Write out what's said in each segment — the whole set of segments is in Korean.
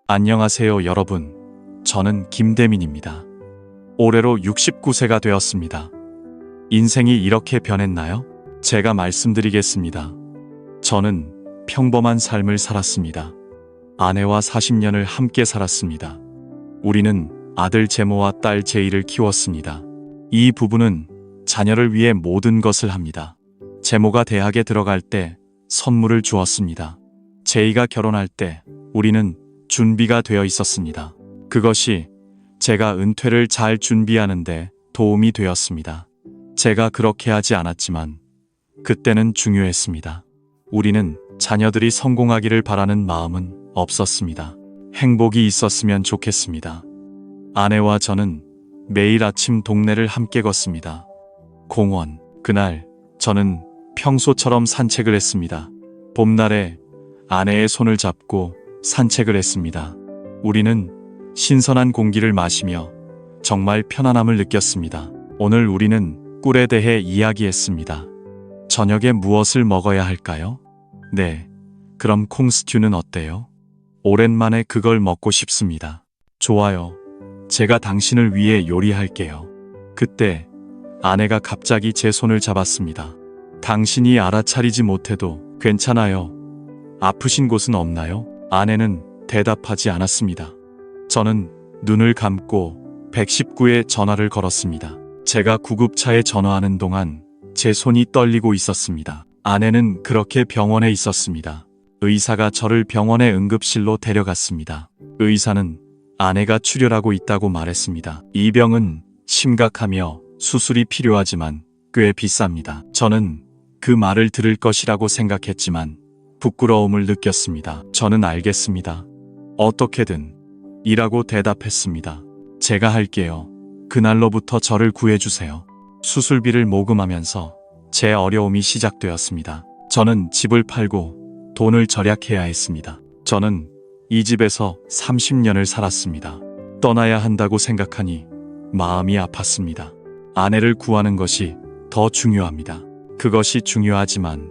안녕하세요, 여러분. 저는 김대민입니다. 올해로 69세가 되었습니다. 인생이 이렇게 변했나요? 제가 말씀드리겠습니다. 저는 평범한 삶을 살았습니다. 아내와 40년을 함께 살았습니다. 우리는 아들 제모와 딸 제이를 키웠습니다. 이 부부는 자녀를 위해 모든 것을 합니다. 제모가 대학에 들어갈 때 선물을 주었습니다. 제이가 결혼할 때 우리는 준비가 되어 있었습니다. 그것이 제가 은퇴를 잘 준비하는데 도움이 되었습니다. 제가 그렇게 하지 않았지만 그때는 중요했습니다. 우리는 자녀들이 성공하기를 바라는 마음은 없었습니다. 행복이 있었으면 좋겠습니다. 아내와 저는 매일 아침 동네를 함께 걷습니다. 공원. 그날 저는 평소처럼 산책을 했습니다. 봄날에 아내의 손을 잡고 산책을 했습니다. 우리는 신선한 공기를 마시며 정말 편안함을 느꼈습니다. 오늘 우리는 꿀에 대해 이야기했습니다. 저녁에 무엇을 먹어야 할까요? 네, 그럼 콩스튜는 어때요? 오랜만에 그걸 먹고 싶습니다. 좋아요. 제가 당신을 위해 요리할게요. 그때 아내가 갑자기 제 손을 잡았습니다. 당신이 알아차리지 못해도 괜찮아요. 아프신 곳은 없나요? 아내는 대답하지 않았습니다. 저는 눈을 감고 119에 전화를 걸었습니다. 제가 구급차에 전화하는 동안 제 손이 떨리고 있었습니다. 아내는 그렇게 병원에 있었습니다. 의사가 저를 병원의 응급실로 데려갔습니다. 의사는 아내가 출혈하고 있다고 말했습니다. 이 병은 심각하며 수술이 필요하지만 꽤 비쌉니다. 저는 그 말을 들을 것이라고 생각했지만 부끄러움을 느꼈습니다. 저는 알겠습니다. 어떻게든 이라고 대답했습니다. 제가 할게요. 그날로부터 저를 구해주세요. 수술비를 모금하면서 제 어려움이 시작되었습니다. 저는 집을 팔고 돈을 절약해야 했습니다. 저는 이 집에서 30년을 살았습니다. 떠나야 한다고 생각하니 마음이 아팠습니다. 아내를 구하는 것이 더 중요합니다. 그것이 중요하지만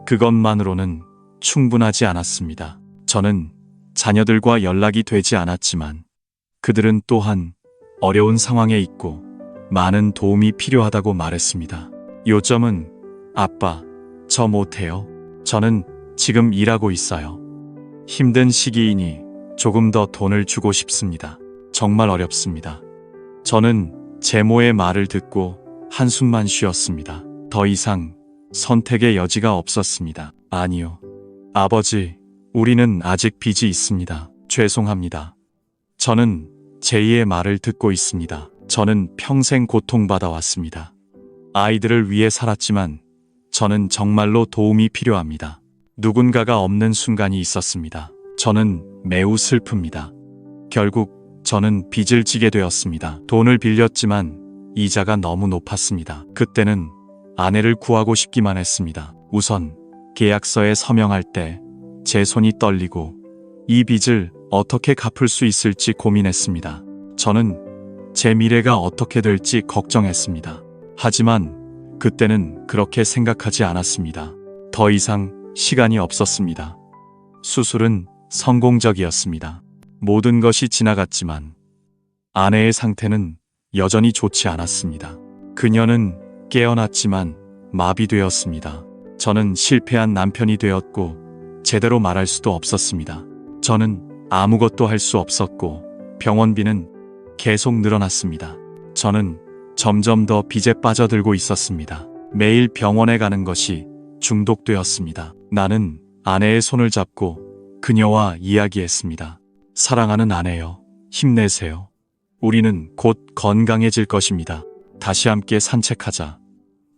그것만으로는 충분하지 않았습니다. 저는 자녀들과 연락이 되지 않았지만 그들은 또한 어려운 상황에 있고 많은 도움이 필요하다고 말했습니다. 요점은 아빠, 저 못해요. 저는 지금 일하고 있어요. 힘든 시기이니 조금 더 돈을 주고 싶습니다. 정말 어렵습니다. 저는 제모의 말을 듣고 한숨만 쉬었습니다. 더 이상 선택의 여지가 없었습니다. 아니요. 아버지, 우리는 아직 빚이 있습니다. 죄송합니다. 저는 제이의 말을 듣고 있습니다. 저는 평생 고통받아 왔습니다. 아이들을 위해 살았지만 저는 정말로 도움이 필요합니다. 누군가가 없는 순간이 있었습니다. 저는 매우 슬픕니다. 결국 저는 빚을 지게 되었습니다. 돈을 빌렸지만 이자가 너무 높았습니다. 그때는 아내를 구하고 싶기만 했습니다. 우선 계약서에 서명할 때 제 손이 떨리고 이 빚을 어떻게 갚을 수 있을지 고민했습니다. 저는 제 미래가 어떻게 될지 걱정했습니다. 하지만 그때는 그렇게 생각하지 않았습니다. 더 이상 시간이 없었습니다. 수술은 성공적이었습니다. 모든 것이 지나갔지만 아내의 상태는 여전히 좋지 않았습니다. 그녀는 깨어났지만 마비되었습니다. 저는 실패한 남편이 되었고 제대로 말할 수도 없었습니다. 저는 아무것도 할 수 없었고 병원비는 계속 늘어났습니다. 저는 점점 더 빚에 빠져들고 있었습니다. 매일 병원에 가는 것이 중독되었습니다. 나는 아내의 손을 잡고 그녀와 이야기했습니다. 사랑하는 아내여, 힘내세요. 우리는 곧 건강해질 것입니다. 다시 함께 산책하자.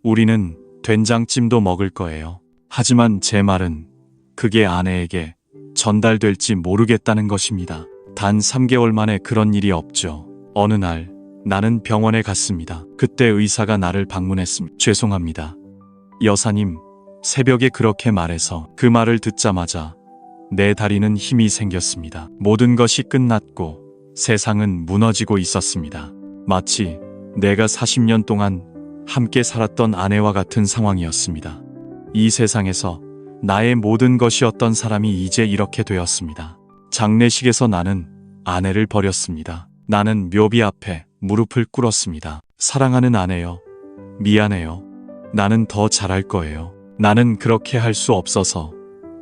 우리는 된장찜도 먹을 거예요. 하지만 제 말은 그게 아내에게 전달될지 모르겠다는 것입니다. 단 3개월 만에 그런 일이 없죠. 어느 날 나는 병원에 갔습니다. 그때 의사가 나를 방문했습니다. 죄송합니다. 여사님, 새벽에 그렇게 말해서 그 말을 듣자마자 내 다리는 힘이 생겼습니다. 모든 것이 끝났고 세상은 무너지고 있었습니다. 마치 내가 40년 동안 함께 살았던 아내와 같은 상황이었습니다. 이 세상에서 나의 모든 것이었던 사람이 이제 이렇게 되었습니다. 장례식에서 나는 아내를 버렸습니다. 나는 묘비 앞에 무릎을 꿇었습니다. 사랑하는 아내여, 미안해요. 나는 더 잘할 거예요. 나는 그렇게 할 수 없어서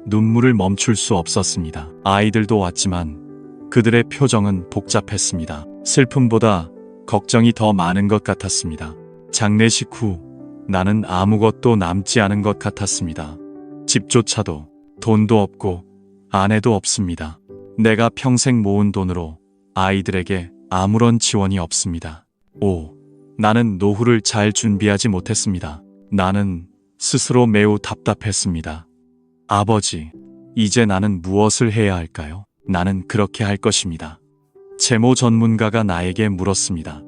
눈물을 멈출 수 없었습니다. 아이들도 왔지만 그들의 표정은 복잡했습니다. 슬픔보다 걱정이 더 많은 것 같았습니다. 장례식 후 나는 아무것도 남지 않은 것 같았습니다. 집조차도, 돈도 없고 아내도 없습니다. 내가 평생 모은 돈으로 아이들에게 아무런 지원이 없습니다. 나는 노후를 잘 준비하지 못했습니다. 나는 스스로 매우 답답했습니다. 아버지, 이제 나는 무엇을 해야 할까요? 나는 그렇게 할 것입니다. 재무 전문가가 나에게 물었습니다.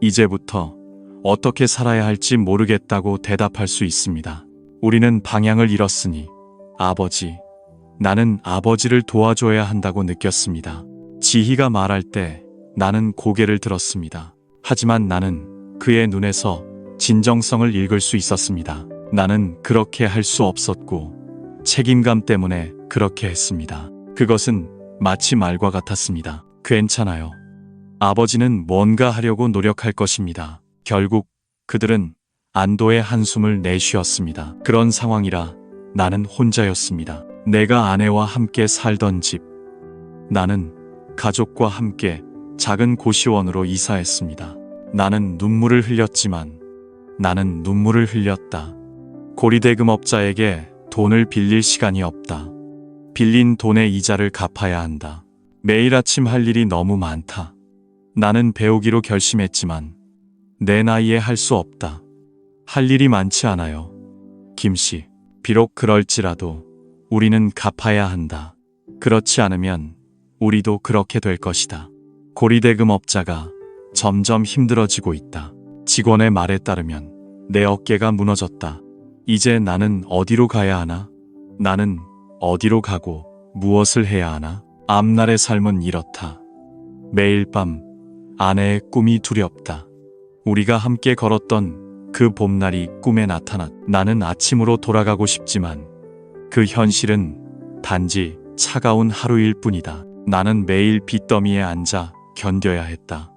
이제부터 어떻게 살아야 할지 모르겠다고 대답할 수 있습니다. 우리는 방향을 잃었으니 아버지, 나는 아버지를 도와줘야 한다고 느꼈습니다. 지희가 말할 때 나는 고개를 들었습니다. 하지만 나는 그의 눈에서 진정성을 읽을 수 있었습니다. 나는 그렇게 할 수 없었고 책임감 때문에 그렇게 했습니다. 그것은 마치 말과 같았습니다. 괜찮아요. 아버지는 뭔가 하려고 노력할 것입니다. 결국 그들은 안도의 한숨을 내쉬었습니다. 그런 상황이라 나는 혼자였습니다. 내가 아내와 함께 살던 집. 나는 가족과 함께 작은 고시원으로 이사했습니다. 나는 눈물을 흘렸지만 나는 눈물을 흘렸다. 고리대금업자에게 돈을 빌릴 시간이 없다. 빌린 돈의 이자를 갚아야 한다. 매일 아침 할 일이 너무 많다. 나는 배우기로 결심했지만 내 나이에 할 수 없다. 할 일이 많지 않아요. 김씨, 비록 그럴지라도 우리는 갚아야 한다. 그렇지 않으면 우리도 그렇게 될 것이다. 고리대금업자가 점점 힘들어지고 있다. 직원의 말에 따르면 내 어깨가 무너졌다. 이제 나는 어디로 가야 하나? 나는 어디로 가고 무엇을 해야 하나? 앞날의 삶은 이렇다. 매일 밤 아내의 꿈이 두렵다. 우리가 함께 걸었던 그 봄날이 꿈에 나타났다. 나는 아침으로 돌아가고 싶지만 그 현실은 단지 차가운 하루일 뿐이다. 나는 매일 빚더미에 앉아 견뎌야 했다.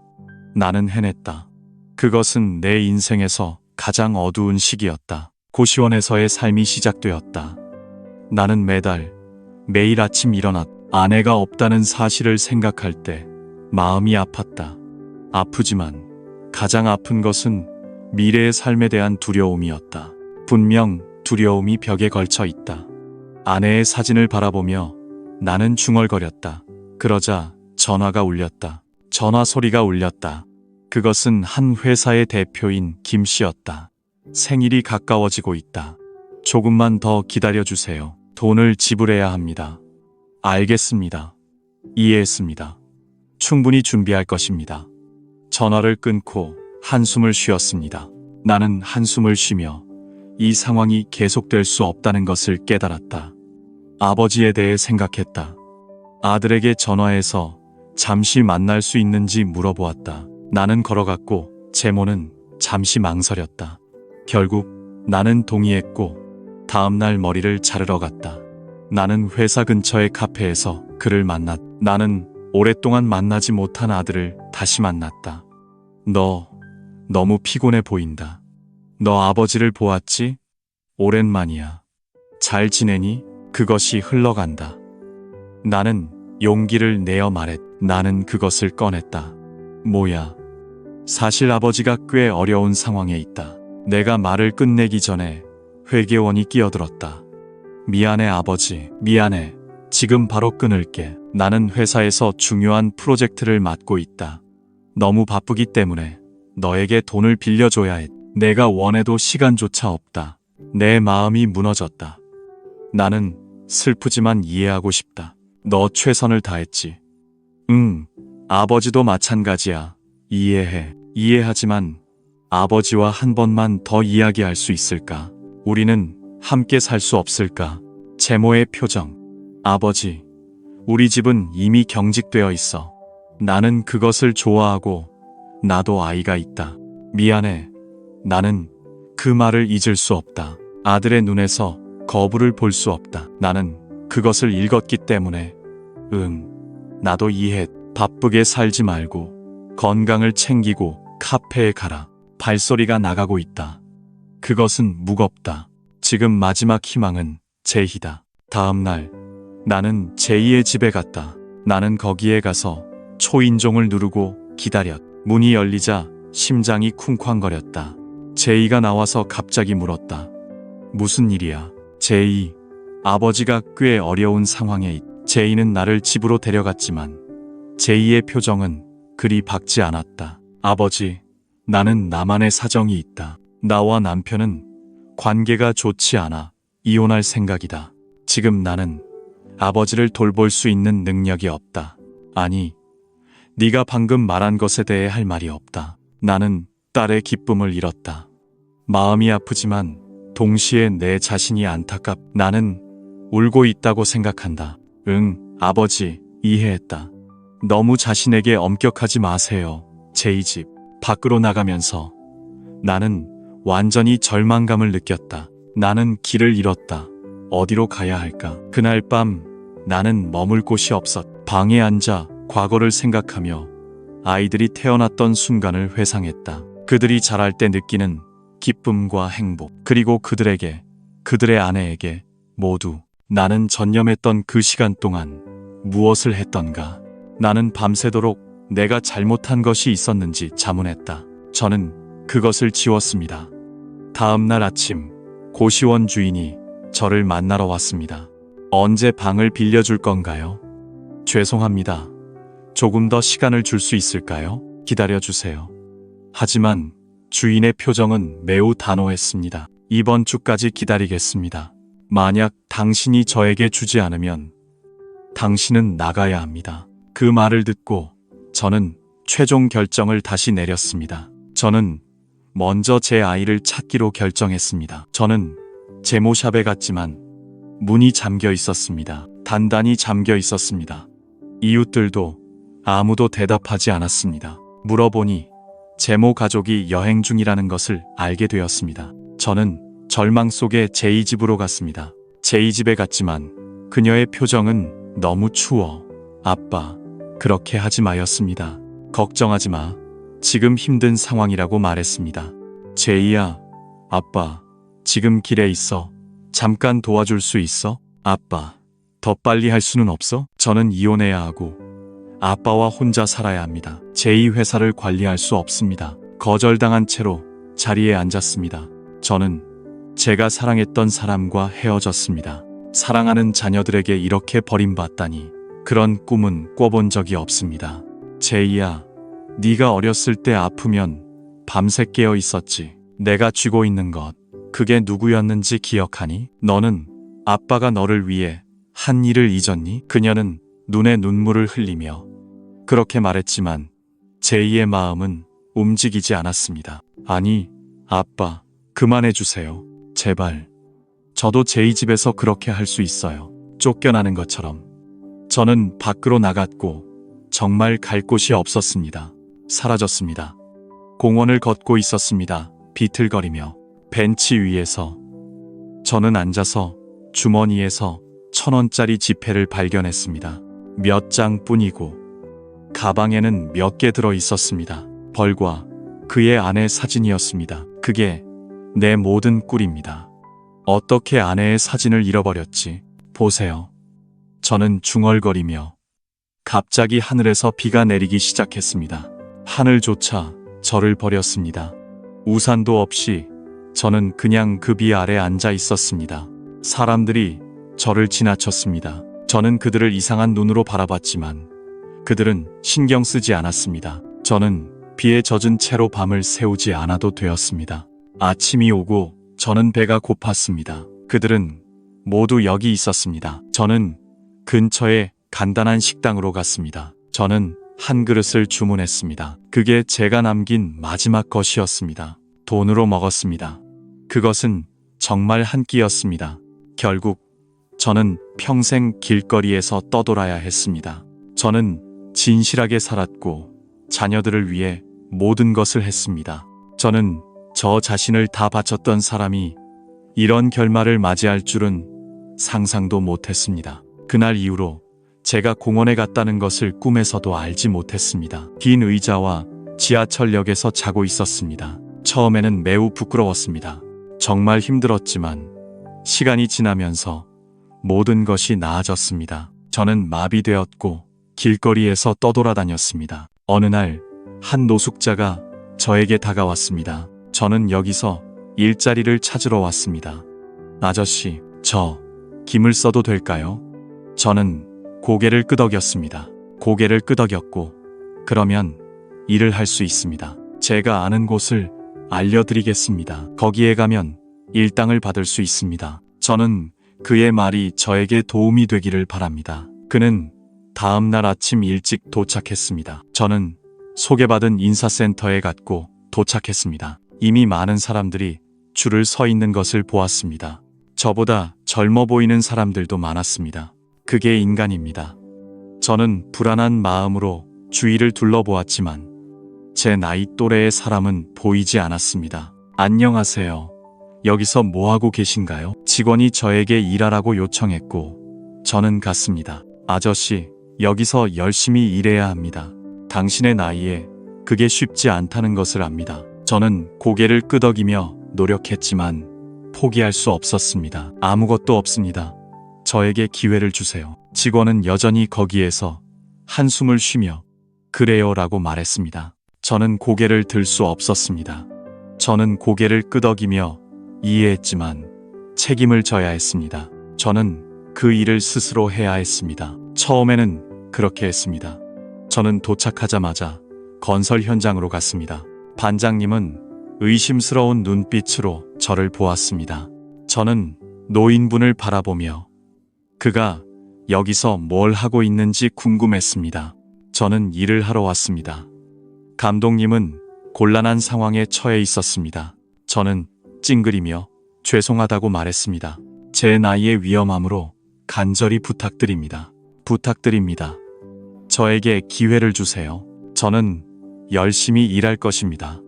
나는 해냈다. 그것은 내 인생에서 가장 어두운 시기였다. 고시원에서의 삶이 시작되었다. 나는 매일 아침 일어났다. 아내가 없다는 사실을 생각할 때 마음이 아팠다. 아프지만 가장 아픈 것은 미래의 삶에 대한 두려움이었다. 분명 두려움이 벽에 걸쳐 있다. 아내의 사진을 바라보며 나는 중얼거렸다. 그러자 전화가 울렸다. 전화 소리가 울렸다. 그것은 한 회사의 대표인 김 씨였다. 생일이 가까워지고 있다. 조금만 더 기다려주세요. 돈을 지불해야 합니다. 알겠습니다. 이해했습니다. 충분히 준비할 것입니다. 전화를 끊고 한숨을 쉬었습니다. 나는 한숨을 쉬며 이 상황이 계속될 수 없다는 것을 깨달았다. 아버지에 대해 생각했다. 아들에게 전화해서 잠시 만날 수 있는지 물어보았다. 나는 걸어갔고 제모는 잠시 망설였다. 결국 나는 동의했고 다음날 머리를 자르러 갔다. 나는 회사 근처의 카페에서 그를 만났다. 나는 오랫동안 만나지 못한 아들을 다시 만났다. 너 너무 피곤해 보인다. 너 아버지를 보았지? 오랜만이야. 잘 지내니? 그것이 흘러간다. 나는 용기를 내어 말했다. 나는 그것을 꺼냈다. 뭐야? 사실 아버지가 꽤 어려운 상황에 있다. 내가 말을 끝내기 전에 회계원이 끼어들었다. 미안해 아버지, 미안해. 지금 바로 끊을게. 나는 회사에서 중요한 프로젝트를 맡고 있다. 너무 바쁘기 때문에 너에게 돈을 빌려줘야 해. 내가 원해도 시간조차 없다. 내 마음이 무너졌다. 나는 슬프지만 이해하고 싶다. 너 최선을 다했지. 응, 아버지도 마찬가지야. 이해해. 이해하지만 아버지와 한 번만 더 이야기할 수 있을까? 우리는 함께 살 수 없을까? 제모의 표정. 아버지, 우리 집은 이미 경직되어 있어. 나는 그것을 좋아하고 나도 아이가 있다. 미안해. 나는 그 말을 잊을 수 없다. 아들의 눈에서 거부를 볼 수 없다. 나는 그것을 읽었기 때문에 나도 이해해. 바쁘게 살지 말고 건강을 챙기고 카페에 가라. 발소리가 나가고 있다. 그것은 무겁다. 지금 마지막 희망은 제이다. 다음 날 나는 제이의 집에 갔다. 나는 거기에 가서 초인종을 누르고 기다렸. 문이 열리자 심장이 쿵쾅거렸다. 제이가 나와서 갑자기 물었다. 무슨 일이야? 제이, 아버지가 꽤 어려운 상황에 있. 제이는 나를 집으로 데려갔지만 제이의 표정은 그리 밝지 않았다. 아버지, 나는 나만의 사정이 있다. 나와 남편은 관계가 좋지 않아 이혼할 생각이다. 지금 나는 아버지를 돌볼 수 있는 능력이 없다. 아니, 네가 방금 말한 것에 대해 할 말이 없다. 나는 딸의 기쁨을 잃었다. 마음이 아프지만 동시에 내 자신이 안타깝. 나는 울고 있다고 생각한다. 응, 아버지, 이해했다. 너무 자신에게 엄격하지 마세요. 제이 집 밖으로 나가면서 나는 완전히 절망감을 느꼈다. 나는 길을 잃었다. 어디로 가야 할까? 그날 밤 나는 머물 곳이 없었. 방에 앉아 과거를 생각하며 아이들이 태어났던 순간을 회상했다. 그들이 자랄 때 느끼는 기쁨과 행복, 그리고 그들에게, 그들의 아내에게 모두. 나는 전념했던 그 시간 동안 무엇을 했던가? 나는 밤새도록 내가 잘못한 것이 있었는지 자문했다. 저는 그것을 지웠습니다. 다음 날 아침 고시원 주인이 저를 만나러 왔습니다. 언제 방을 빌려줄 건가요? 죄송합니다. 조금 더 시간을 줄 수 있을까요? 기다려주세요. 하지만 주인의 표정은 매우 단호했습니다. 이번 주까지 기다리겠습니다. 만약 당신이 저에게 주지 않으면 당신은 나가야 합니다. 그 말을 듣고 저는 최종 결정을 다시 내렸습니다. 저는 먼저 제 아이를 찾기로 결정했습니다. 저는 제모샵에 갔지만 문이 잠겨 있었습니다. 단단히 잠겨 있었습니다. 이웃들도 아무도 대답하지 않았습니다. 물어보니 제모 가족이 여행 중이라는 것을 알게 되었습니다. 저는 절망 속에 제이 집으로 갔습니다. 제이 집에 갔지만 그녀의 표정은 너무 추워. 아빠, 그렇게 하지 마였습니다. 걱정하지 마. 지금 힘든 상황이라고 말했습니다. 제이야, 아빠, 지금 길에 있어. 잠깐 도와줄 수 있어? 아빠, 더 빨리 할 수는 없어? 저는 이혼해야 하고 아빠와 혼자 살아야 합니다. 제이 회사를 관리할 수 없습니다. 거절당한 채로 자리에 앉았습니다. 저는 제가 사랑했던 사람과 헤어졌습니다. 사랑하는 자녀들에게 이렇게 버림받다니. 그런 꿈은 꿔본 적이 없습니다. 제이야, 네가 어렸을 때 아프면 밤새 깨어 있었지. 내가 쥐고 있는 것, 그게 누구였는지 기억하니? 너는 아빠가 너를 위해 한 일을 잊었니? 그녀는 눈에 눈물을 흘리며 그렇게 말했지만 제이의 마음은 움직이지 않았습니다. 아니, 아빠, 그만해주세요. 제발. 저도 제이 집에서 그렇게 할 수 있어요. 쫓겨나는 것처럼. 저는 밖으로 나갔고 정말 갈 곳이 없었습니다. 사라졌습니다. 공원을 걷고 있었습니다. 비틀거리며. 벤치 위에서 저는 앉아서 주머니에서 1,000원짜리 지폐를 발견했습니다. 몇 장뿐이고 가방에는 몇 개 들어 있었습니다. 벌과 그의 아내 사진이었습니다. 그게 내 모든 꿀입니다. 어떻게 아내의 사진을 잃어버렸지? 보세요. 저는 중얼거리며 갑자기 하늘에서 비가 내리기 시작했습니다. 하늘조차 저를 버렸습니다. 우산도 없이 저는 그냥 그 비 아래 앉아 있었습니다. 사람들이 저를 지나쳤습니다. 저는 그들을 이상한 눈으로 바라봤지만 그들은 신경 쓰지 않았습니다. 저는 비에 젖은 채로 밤을 새우지 않아도 되었습니다. 아침이 오고 저는 배가 고팠습니다. 그들은 모두 여기 있었습니다. 저는 근처에 간단한 식당으로 갔습니다. 저는 한 그릇을 주문했습니다. 그게 제가 남긴 마지막 것이었습니다. 돈으로 먹었습니다. 그것은 정말 한 끼였습니다. 결국 저는 평생 길거리에서 떠돌아야 했습니다. 저는 진실하게 살았고 자녀들을 위해 모든 것을 했습니다. 저는 저 자신을 다 바쳤던 사람이 이런 결말을 맞이할 줄은 상상도 못했습니다. 그날 이후로 제가 공원에 갔다는 것을 꿈에서도 알지 못했습니다. 긴 의자와 지하철역에서 자고 있었습니다. 처음에는 매우 부끄러웠습니다. 정말 힘들었지만 시간이 지나면서 모든 것이 나아졌습니다. 저는 마비되었고 길거리에서 떠돌아다녔습니다. 어느 날 한 노숙자가 저에게 다가왔습니다. 저는 여기서 일자리를 찾으러 왔습니다. 아저씨, 저 김을 써도 될까요? 저는 고개를 끄덕였습니다. 고개를 끄덕였고, 그러면 일을 할 수 있습니다. 제가 아는 곳을 알려드리겠습니다. 거기에 가면 일당을 받을 수 있습니다. 저는 그의 말이 저에게 도움이 되기를 바랍니다. 그는 다음 날 아침 일찍 도착했습니다. 저는 소개받은 인사센터에 갔고 도착했습니다. 이미 많은 사람들이 줄을 서 있는 것을 보았습니다. 저보다 젊어 보이는 사람들도 많았습니다. 그게 인간입니다. 저는 불안한 마음으로 주위를 둘러보았지만 제 나이 또래의 사람은 보이지 않았습니다. 안녕하세요. 여기서 뭐하고 계신가요? 직원이 저에게 일하라고 요청했고 저는 갔습니다. 아저씨, 여기서 열심히 일해야 합니다. 당신의 나이에 그게 쉽지 않다는 것을 압니다. 저는 고개를 끄덕이며 노력했지만 포기할 수 없었습니다. 아무것도 없습니다. 저에게 기회를 주세요. 직원은 여전히 거기에서 한숨을 쉬며 그래요 라고 말했습니다. 저는 고개를 들 수 없었습니다. 저는 고개를 끄덕이며 이해했지만 책임을 져야 했습니다. 저는 그 일을 스스로 해야 했습니다. 처음에는 그렇게 했습니다. 저는 도착하자마자 건설 현장으로 갔습니다. 반장님은 의심스러운 눈빛으로 저를 보았습니다. 저는 노인분을 바라보며 그가 여기서 뭘 하고 있는지 궁금했습니다. 저는 일을 하러 왔습니다. 감독님은 곤란한 상황에 처해 있었습니다. 저는 찡그리며 죄송하다고 말했습니다. 제 나이의 위험함으로 간절히 부탁드립니다. 부탁드립니다. 저에게 기회를 주세요. 저는 열심히 일할 것입니다.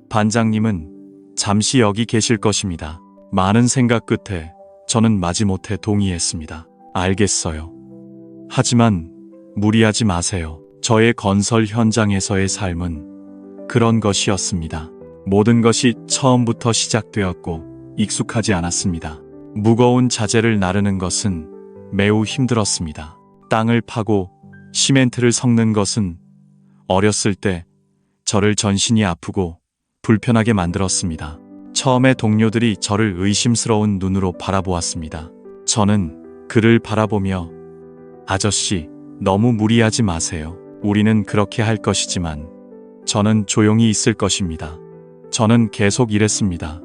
반장님은 잠시 여기 계실 것입니다. 많은 생각 끝에 저는 마지못해 동의했습니다. 알겠어요. 하지만 무리하지 마세요. 저의 건설 현장에서의 삶은 그런 것이었습니다. 모든 것이 처음부터 시작되었고 익숙하지 않았습니다. 무거운 자재를 나르는 것은 매우 힘들었습니다. 땅을 파고 시멘트를 섞는 것은 어렸을 때 저를 전신이 아프고 불편하게 만들었습니다. 처음에 동료들이 저를 의심스러운 눈으로 바라보았습니다. 저는 그를 바라보며 아저씨, 너무 무리하지 마세요. 우리는 그렇게 할 것이지만 저는 조용히 있을 것입니다. 저는 계속 일했습니다.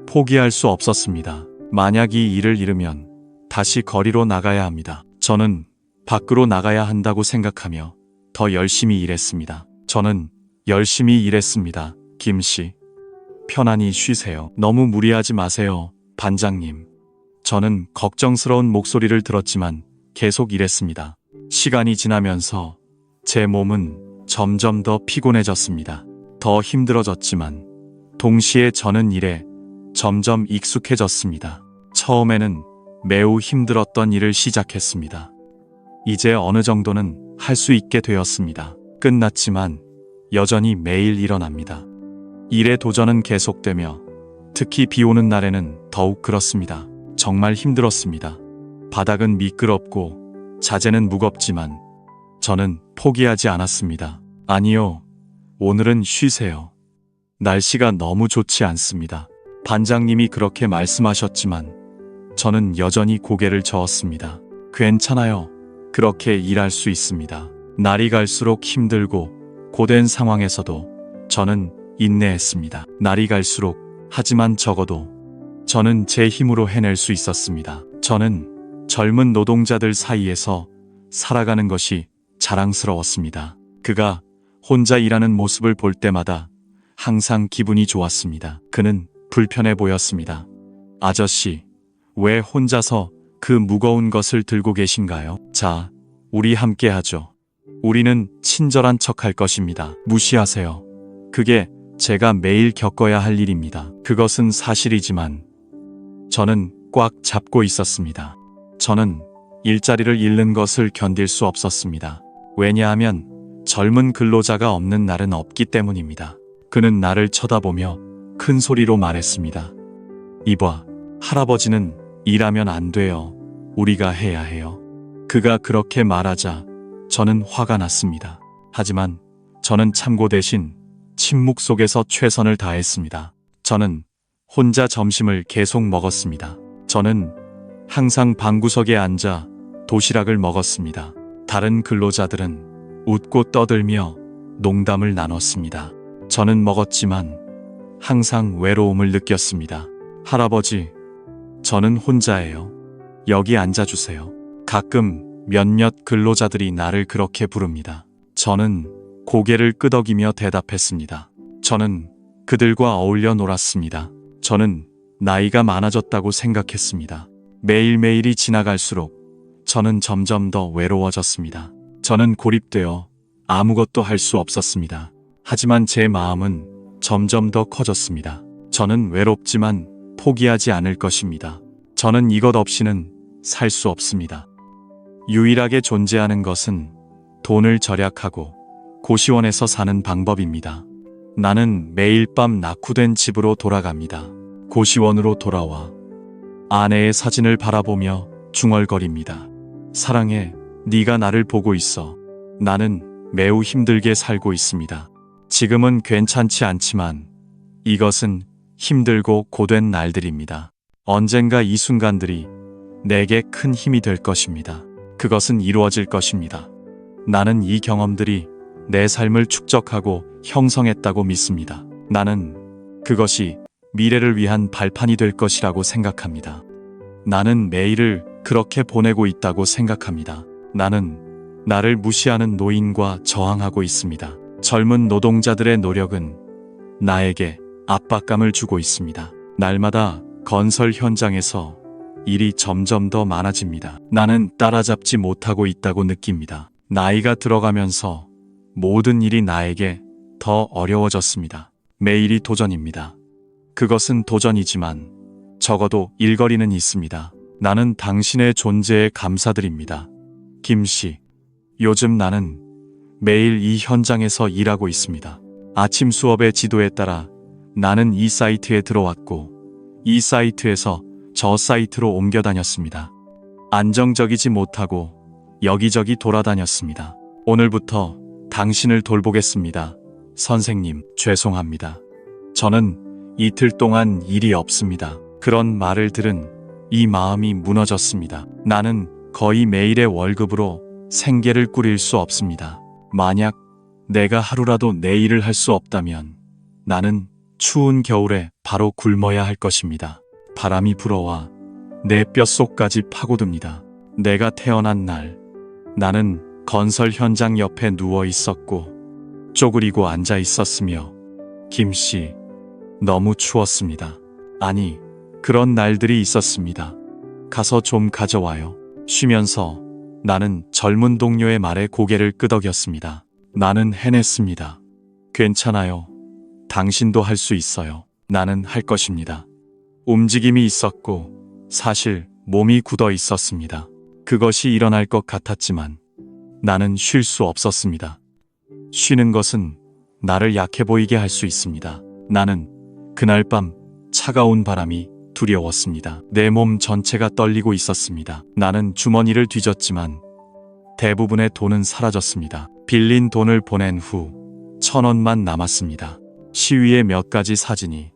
포기할 수 없었습니다. 만약 이 일을 잃으면 다시 거리로 나가야 합니다. 저는 밖으로 나가야 한다고 생각하며 더 열심히 일했습니다. 저는 열심히 일했습니다. 김 씨, 편안히 쉬세요. 너무 무리하지 마세요, 반장님. 저는 걱정스러운 목소리를 들었지만 계속 일했습니다. 시간이 지나면서 제 몸은 점점 더 피곤해졌습니다. 더 힘들어졌지만 동시에 저는 일에 점점 익숙해졌습니다. 처음에는 매우 힘들었던 일을 시작했습니다. 이제 어느 정도는 할 수 있게 되었습니다. 끝났지만 여전히 매일 일어납니다. 일의 도전은 계속되며 특히 비 오는 날에는 더욱 그렇습니다. 정말 힘들었습니다. 바닥은 미끄럽고 자재는 무겁지만 저는 포기하지 않았습니다. 아니요, 오늘은 쉬세요. 날씨가 너무 좋지 않습니다. 반장님이 그렇게 말씀하셨지만 저는 여전히 고개를 저었습니다. 괜찮아요. 그렇게 일할 수 있습니다. 날이 갈수록 힘들고 고된 상황에서도 저는 인내했습니다. 날이 갈수록 하지만 적어도 저는 제 힘으로 해낼 수 있었습니다. 저는 젊은 노동자들 사이에서 살아가는 것이 자랑스러웠습니다. 그가 혼자 일하는 모습을 볼 때마다 항상 기분이 좋았습니다. 그는 불편해 보였습니다. 아저씨, 왜 혼자서 그 무거운 것을 들고 계신가요? 자, 우리 함께 하죠. 우리는 친절한 척 할 것입니다. 무시하세요. 그게 제가 매일 겪어야 할 일입니다. 그것은 사실이지만 저는 꽉 잡고 있었습니다. 저는 일자리를 잃는 것을 견딜 수 없었습니다. 왜냐하면 젊은 근로자가 없는 날은 없기 때문입니다. 그는 나를 쳐다보며 큰 소리로 말했습니다. 이봐, 할아버지는 일하면 안 돼요. 우리가 해야 해요. 그가 그렇게 말하자 저는 화가 났습니다. 하지만 저는 참고 대신 침묵 속에서 최선을 다했습니다. 저는 혼자 점심을 계속 먹었습니다. 저는 항상 방구석에 앉아 도시락을 먹었습니다. 다른 근로자들은 웃고 떠들며 농담을 나눴습니다. 저는 먹었지만 항상 외로움을 느꼈습니다. 할아버지, 저는 혼자예요. 여기 앉아주세요. 가끔 몇몇 근로자들이 나를 그렇게 부릅니다. 저는 고개를 끄덕이며 대답했습니다. 저는 그들과 어울려 놀았습니다. 저는 나이가 많아졌다고 생각했습니다. 매일매일이 지나갈수록 저는 점점 더 외로워졌습니다. 저는 고립되어 아무것도 할 수 없었습니다. 하지만 제 마음은 점점 더 커졌습니다. 저는 외롭지만 포기하지 않을 것입니다. 저는 이것 없이는 살 수 없습니다. 유일하게 존재하는 것은 돈을 절약하고 고시원에서 사는 방법입니다. 나는 매일 밤 낙후된 집으로 돌아갑니다. 고시원으로 돌아와 아내의 사진을 바라보며 중얼거립니다. 사랑해, 네가 나를 보고 있어. 나는 매우 힘들게 살고 있습니다. 지금은 괜찮지 않지만 이것은 힘들고 고된 날들입니다. 언젠가 이 순간들이 내게 큰 힘이 될 것입니다. 그것은 이루어질 것입니다. 나는 이 경험들이 내 삶을 축적하고 형성했다고 믿습니다. 나는 그것이 미래를 위한 발판이 될 것이라고 생각합니다. 나는 매일을 그렇게 보내고 있다고 생각합니다. 나는 나를 무시하는 노인과 저항하고 있습니다. 젊은 노동자들의 노력은 나에게 압박감을 주고 있습니다. 날마다 건설 현장에서 일이 점점 더 많아집니다. 나는 따라잡지 못하고 있다고 느낍니다. 나이가 들어가면서 모든 일이 나에게 더 어려워졌습니다. 매일이 도전입니다. 그것은 도전이지만 적어도 일거리는 있습니다. 나는 당신의 존재에 감사드립니다. 김 씨, 요즘 나는 매일 이 현장에서 일하고 있습니다. 아침 수업의 지도에 따라 나는 이 사이트에 들어왔고 이 사이트에서 저 사이트로 옮겨 다녔습니다. 안정적이지 못하고 여기저기 돌아다녔습니다. 오늘부터 당신을 돌보겠습니다. 선생님, 죄송합니다. 저는 이틀 동안 일이 없습니다. 그런 말을 들은 이 마음이 무너졌습니다. 나는 거의 매일의 월급으로 생계를 꾸릴 수 없습니다. 만약 내가 하루라도 내 일을 할 수 없다면 나는 추운 겨울에 바로 굶어야 할 것입니다. 바람이 불어와 내 뼛속까지 파고듭니다. 내가 태어난 날, 나는 건설 현장 옆에 누워 있었고 쪼그리고 앉아 있었으며 김씨, 너무 추웠습니다. 아니, 그런 날들이 있었습니다. 가서 좀 가져와요. 쉬면서 나는 젊은 동료의 말에 고개를 끄덕였습니다. 나는 해냈습니다. 괜찮아요. 당신도 할 수 있어요. 나는 할 것입니다. 움직임이 있었고 사실 몸이 굳어 있었습니다. 그것이 일어날 것 같았지만 나는 쉴 수 없었습니다. 쉬는 것은 나를 약해 보이게 할 수 있습니다. 나는 그날 밤 차가운 바람이 두려웠습니다. 내 몸 전체가 떨리고 있었습니다. 나는 주머니를 뒤졌지만 대부분의 돈은 사라졌습니다. 빌린 돈을 보낸 후 1,000원만 남았습니다. 시위의 몇 가지 사진이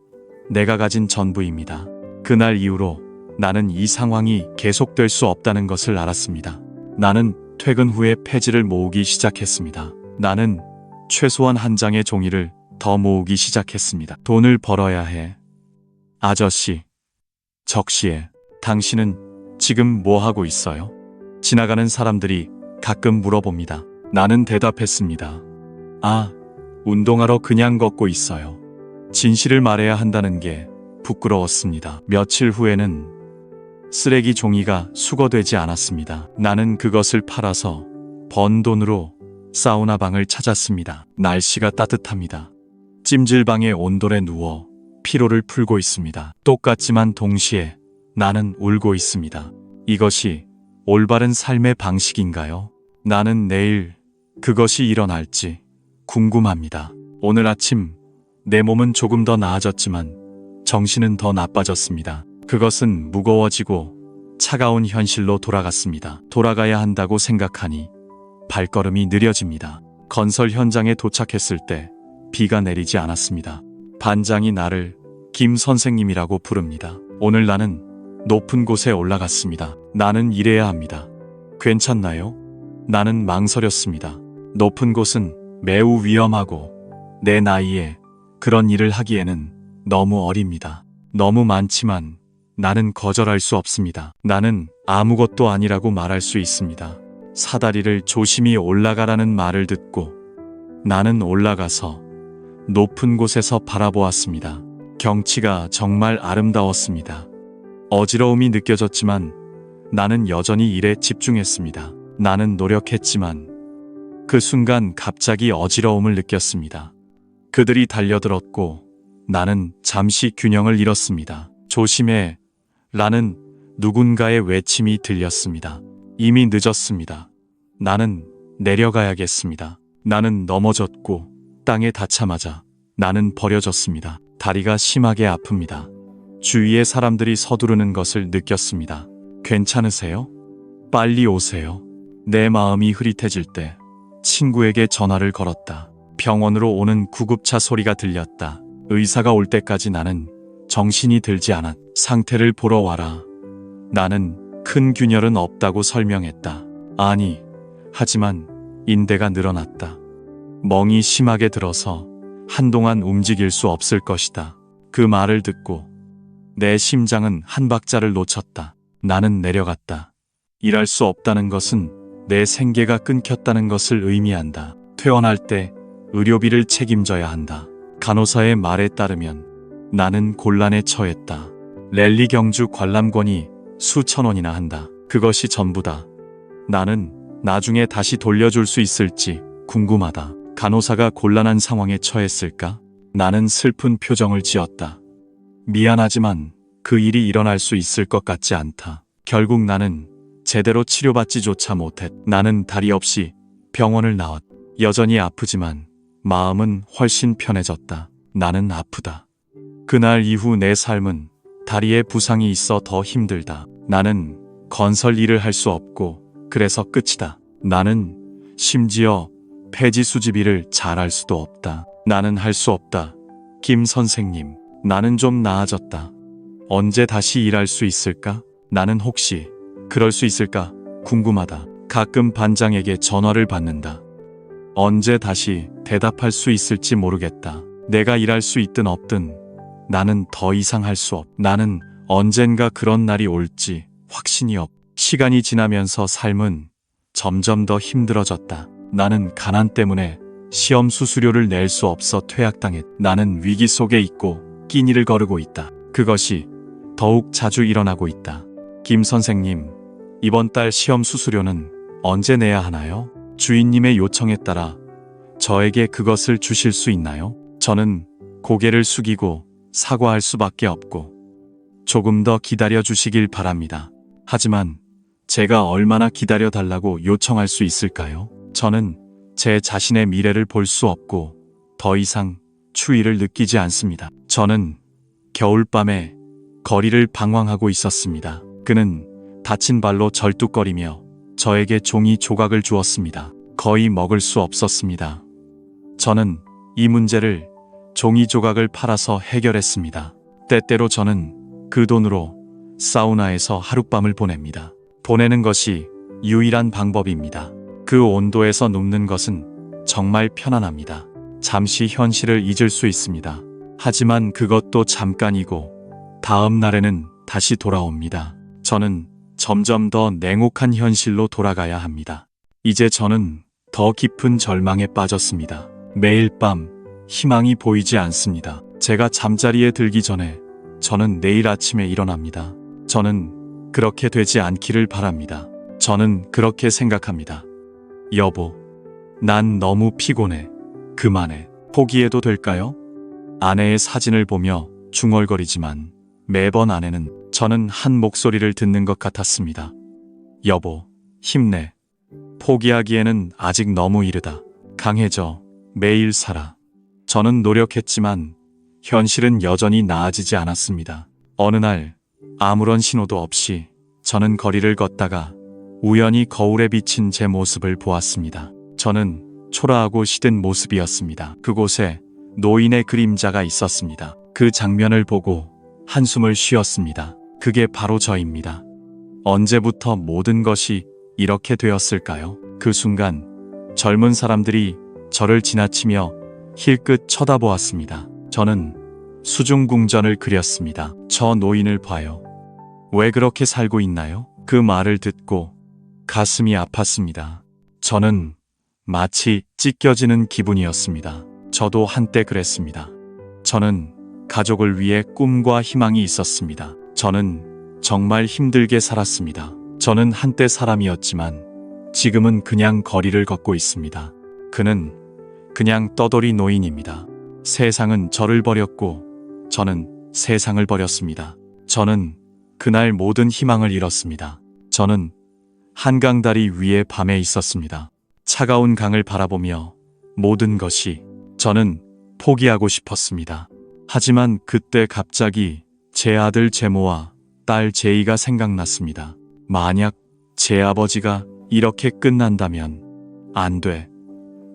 내가 가진 전부입니다. 그날 이후로 나는 이 상황이 계속될 수 없다는 것을 알았습니다. 나는 퇴근 후에 폐지를 모으기 시작했습니다. 나는 최소한 한 장의 종이를 더 모으기 시작했습니다. 돈을 벌어야 해. 아저씨, 적시에, 당신은 지금 뭐 하고 있어요? 지나가는 사람들이 가끔 물어봅니다. 나는 대답했습니다. 아, 운동하러 그냥 걷고 있어요. 진실을 말해야 한다는 게 부끄러웠습니다. 며칠 후에는 쓰레기 종이가 수거되지 않았습니다. 나는 그것을 팔아서 번 돈으로 사우나방을 찾았습니다. 날씨가 따뜻합니다. 찜질방의 온돌에 누워 피로를 풀고 있습니다. 똑같지만 동시에 나는 울고 있습니다. 이것이 올바른 삶의 방식인가요? 나는 내일 그것이 일어날지 궁금합니다. 오늘 아침 내 몸은 조금 더 나아졌지만 정신은 더 나빠졌습니다. 그것은 무거워지고 차가운 현실로 돌아갔습니다. 돌아가야 한다고 생각하니 발걸음이 느려집니다. 건설 현장에 도착했을 때 비가 내리지 않았습니다. 반장이 나를 김 선생님이라고 부릅니다. 오늘 나는 높은 곳에 올라갔습니다. 나는 일해야 합니다. 괜찮나요? 나는 망설였습니다. 높은 곳은 매우 위험하고 내 나이에 그런 일을 하기에는 너무 어립니다. 너무 많지만 나는 거절할 수 없습니다. 나는 아무것도 아니라고 말할 수 있습니다. 사다리를 조심히 올라가라는 말을 듣고 나는 올라가서 높은 곳에서 바라보았습니다. 경치가 정말 아름다웠습니다. 어지러움이 느껴졌지만 나는 여전히 일에 집중했습니다. 나는 노력했지만 그 순간 갑자기 어지러움을 느꼈습니다. 그들이 달려들었고 나는 잠시 균형을 잃었습니다. 조심해 라는 누군가의 외침이 들렸습니다. 이미 늦었습니다. 나는 내려가야겠습니다. 나는 넘어졌고 땅에 닿자마자 나는 버려졌습니다. 다리가 심하게 아픕니다. 주위의 사람들이 서두르는 것을 느꼈습니다. 괜찮으세요? 빨리 오세요. 내 마음이 흐릿해질 때 친구에게 전화를 걸었다. 병원으로 오는 구급차 소리가 들렸다. 의사가 올 때까지 나는 정신이 들지 않았. 상태를 보러 와라. 나는 큰 균열은 없다고 설명했다. 아니, 하지만 인대가 늘어났다. 멍이 심하게 들어서 한동안 움직일 수 없을 것이다. 그 말을 듣고 내 심장은 한 박자를 놓쳤다. 나는 내려갔다. 일할 수 없다는 것은 내 생계가 끊겼다는 것을 의미한다. 퇴원할 때 의료비를 책임져야 한다. 간호사의 말에 따르면 나는 곤란에 처했다. 랠리 경주 관람권이 수천 원이나 한다. 그것이 전부다. 나는 나중에 다시 돌려줄 수 있을지 궁금하다. 간호사가 곤란한 상황에 처했을까? 나는 슬픈 표정을 지었다. 미안하지만 그 일이 일어날 수 있을 것 같지 않다. 결국 나는 제대로 치료받지조차 못했. 나는 다리 없이 병원을 나왔. 여전히 아프지만 마음은 훨씬 편해졌다. 나는 아프다. 그날 이후 내 삶은 다리에 부상이 있어 더 힘들다. 나는 건설 일을 할 수 없고 그래서 끝이다. 나는 심지어 폐지 수집 일을 잘할 수도 없다. 나는 할 수 없다. 김 선생님, 나는 좀 나아졌다. 언제 다시 일할 수 있을까? 나는 혹시 그럴 수 있을까? 궁금하다. 가끔 반장에게 전화를 받는다. 언제 다시 대답할 수 있을지 모르겠다. 내가 일할 수 있든 없든 나는 더 이상 할 수 없. 나는 언젠가 그런 날이 올지 확신이 없. 시간이 지나면서 삶은 점점 더 힘들어졌다. 나는 가난 때문에 시험 수수료를 낼 수 없어 퇴학당했. 나는 위기 속에 있고 끼니를 거르고 있다. 그것이 더욱 자주 일어나고 있다. 김 선생님, 이번 달 시험 수수료는 언제 내야 하나요? 주인님의 요청에 따라 저에게 그것을 주실 수 있나요? 저는 고개를 숙이고 사과할 수밖에 없고 조금 더 기다려 주시길 바랍니다. 하지만 제가 얼마나 기다려 달라고 요청할 수 있을까요? 저는 제 자신의 미래를 볼 수 없고 더 이상 추위를 느끼지 않습니다. 저는 겨울밤에 거리를 방황하고 있었습니다. 그는 다친 발로 절뚝거리며 저에게 종이 조각을 주었습니다. 거의 먹을 수 없었습니다. 저는 이 문제를 종이 조각을 팔아서 해결했습니다. 때때로 저는 그 돈으로 사우나에서 하룻밤을 보냅니다. 보내는 것이 유일한 방법입니다. 그 온도에서 눕는 것은 정말 편안합니다. 잠시 현실을 잊을 수 있습니다. 하지만 그것도 잠깐이고 다음 날에는 다시 돌아옵니다. 저는 점점 더 냉혹한 현실로 돌아가야 합니다. 이제 저는 더 깊은 절망에 빠졌습니다. 매일 밤 희망이 보이지 않습니다. 제가 잠자리에 들기 전에 저는 내일 아침에 일어납니다. 저는 그렇게 되지 않기를 바랍니다. 저는 그렇게 생각합니다. 여보, 난 너무 피곤해. 그만해. 포기해도 될까요? 아내의 사진을 보며 중얼거리지만 매번 아내는 저는 한 목소리를 듣는 것 같았습니다. 여보, 힘내. 포기하기에는 아직 너무 이르다. 강해져. 매일 살아. 저는 노력했지만 현실은 여전히 나아지지 않았습니다. 어느 날 아무런 신호도 없이 저는 거리를 걷다가 우연히 거울에 비친 제 모습을 보았습니다. 저는 초라하고 시든 모습이었습니다. 그곳에 노인의 그림자가 있었습니다. 그 장면을 보고 한숨을 쉬었습니다. 그게 바로 저입니다. 언제부터 모든 것이 이렇게 되었을까요? 그 순간 젊은 사람들이 저를 지나치며 힐끗 쳐다보았습니다. 저는 수중궁전을 그렸습니다. 저 노인을 봐요. 왜 그렇게 살고 있나요? 그 말을 듣고 가슴이 아팠습니다. 저는 마치 찢겨지는 기분이었습니다. 저도 한때 그랬습니다. 저는 가족을 위해 꿈과 희망이 있었습니다. 저는 정말 힘들게 살았습니다. 저는 한때 사람이었지만 지금은 그냥 거리를 걷고 있습니다. 그는 그냥 떠돌이 노인입니다. 세상은 저를 버렸고 저는 세상을 버렸습니다. 저는 그날 모든 희망을 잃었습니다. 저는 한강 다리 위에 밤에 있었습니다. 차가운 강을 바라보며 모든 것이 저는 포기하고 싶었습니다. 하지만 그때 갑자기 제 아들 제모와 딸 제이가 생각났습니다. 만약 제 아버지가 이렇게 끝난다면 안 돼.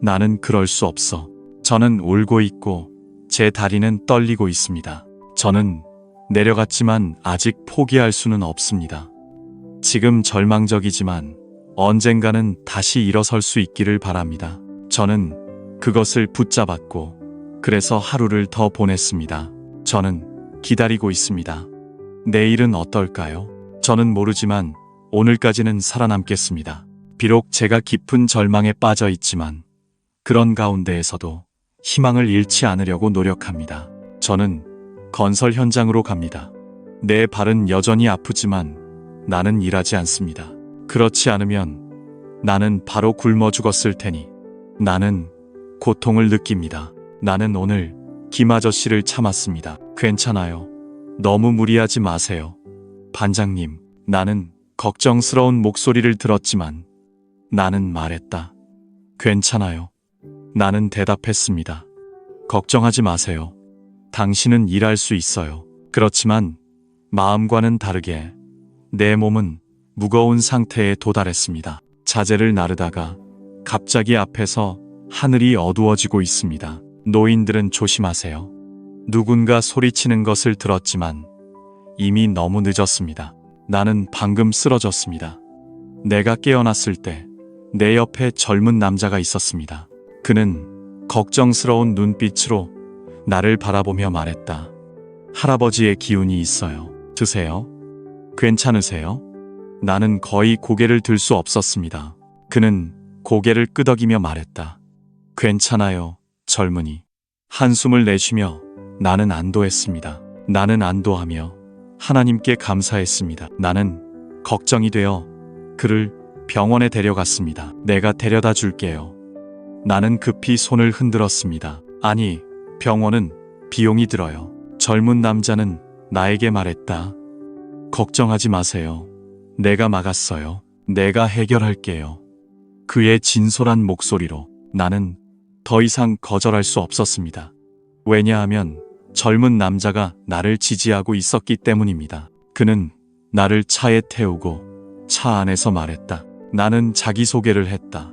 나는 그럴 수 없어. 저는 울고 있고 제 다리는 떨리고 있습니다. 저는 내려갔지만 아직 포기할 수는 없습니다. 지금 절망적이지만 언젠가는 다시 일어설 수 있기를 바랍니다. 저는 그것을 붙잡았고 그래서 하루를 더 보냈습니다. 저는 기다리고 있습니다. 내일은 어떨까요? 저는 모르지만 오늘까지는 살아남겠습니다. 비록 제가 깊은 절망에 빠져 있지만 그런 가운데에서도 희망을 잃지 않으려고 노력합니다. 저는 건설 현장으로 갑니다. 내 발은 여전히 아프지만 나는 일하지 않습니다. 그렇지 않으면 나는 바로 굶어 죽었을 테니 나는 고통을 느낍니다. 나는 오늘 김 아저씨를 참았습니다. 괜찮아요. 너무 무리하지 마세요. 반장님, 나는 걱정스러운 목소리를 들었지만 나는 말했다. 괜찮아요. 나는 대답했습니다. 걱정하지 마세요. 당신은 일할 수 있어요. 그렇지만 마음과는 다르게 내 몸은 무거운 상태에 도달했습니다. 자재를 나르다가 갑자기 앞에서 하늘이 어두워지고 있습니다. 노인들은 조심하세요. 누군가 소리치는 것을 들었지만 이미 너무 늦었습니다. 나는 방금 쓰러졌습니다. 내가 깨어났을 때 내 옆에 젊은 남자가 있었습니다. 그는 걱정스러운 눈빛으로 나를 바라보며 말했다. 할아버지의 기운이 있어요. 드세요. 괜찮으세요? 나는 거의 고개를 들 수 없었습니다. 그는 고개를 끄덕이며 말했다. 괜찮아요, 젊은이. 한숨을 내쉬며 나는 안도했습니다. 나는 안도하며 하나님께 감사했습니다. 나는 걱정이 되어 그를 병원에 데려갔습니다. 내가 데려다 줄게요. 나는 급히 손을 흔들었습니다. 아니, 병원은 비용이 들어요. 젊은 남자는 나에게 말했다. 걱정하지 마세요. 내가 막았어요. 내가 해결할게요. 그의 진솔한 목소리로 나는 더 이상 거절할 수 없었습니다. 왜냐하면 젊은 남자가 나를 지지하고 있었기 때문입니다. 그는 나를 차에 태우고 차 안에서 말했다. 나는 자기소개를 했다.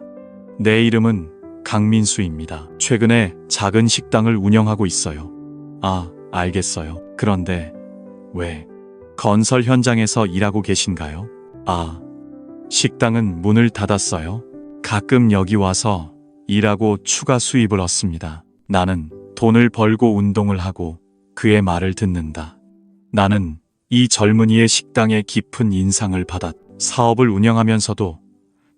내 이름은 강민수입니다. 최근에 작은 식당을 운영하고 있어요. 아, 알겠어요. 그런데 왜 건설 현장에서 일하고 계신가요? 아, 식당은 문을 닫았어요. 가끔 여기 와서 일하고 추가 수입을 얻습니다. 나는 돈을 벌고 운동을 하고 그의 말을 듣는다. 나는 이 젊은이의 식당에 깊은 인상을 받았. 사업을 운영하면서도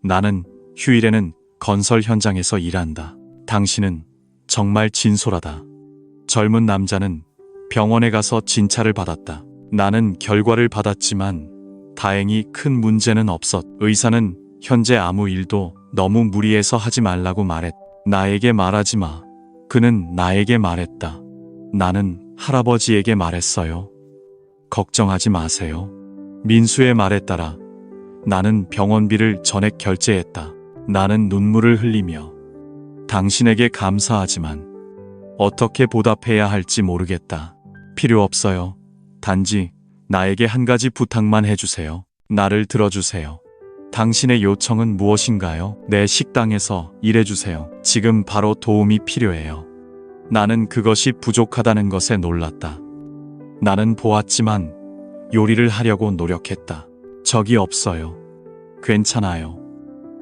나는 휴일에는 건설 현장에서 일한다. 당신은 정말 진솔하다. 젊은 남자는 병원에 가서 진찰을 받았다. 나는 결과를 받았지만 다행히 큰 문제는 없었. 의사는 현재 아무 일도 너무 무리해서 하지 말라고 말했. 나에게 말하지 마. 그는 나에게 말했다. 나는 할아버지에게 말했어요. 걱정하지 마세요. 민수의 말에 따라 나는 병원비를 전액 결제했다. 나는 눈물을 흘리며 당신에게 감사하지만 어떻게 보답해야 할지 모르겠다. 필요 없어요. 단지 나에게 한 가지 부탁만 해주세요. 나를 들어주세요. 당신의 요청은 무엇인가요? 내 식당에서 일해주세요. 지금 바로 도움이 필요해요. 나는 그것이 부족하다는 것에 놀랐다. 나는 보았지만 요리를 하려고 노력했다. 적이 없어요. 괜찮아요.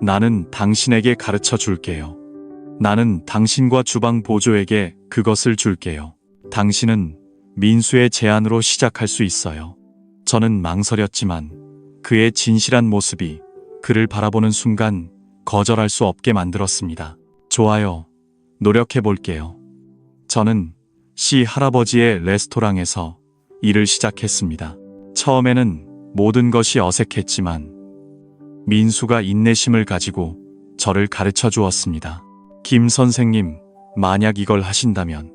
나는 당신에게 가르쳐 줄게요. 나는 당신과 주방 보조에게 그것을 줄게요. 당신은 민수의 제안으로 시작할 수 있어요. 저는 망설였지만 그의 진실한 모습이 그를 바라보는 순간 거절할 수 없게 만들었습니다. 좋아요. 노력해 볼게요. 저는 시 할아버지의 레스토랑에서 일을 시작했습니다. 처음에는 모든 것이 어색했지만 민수가 인내심을 가지고 저를 가르쳐 주었습니다. 김 선생님, 만약 이걸 하신다면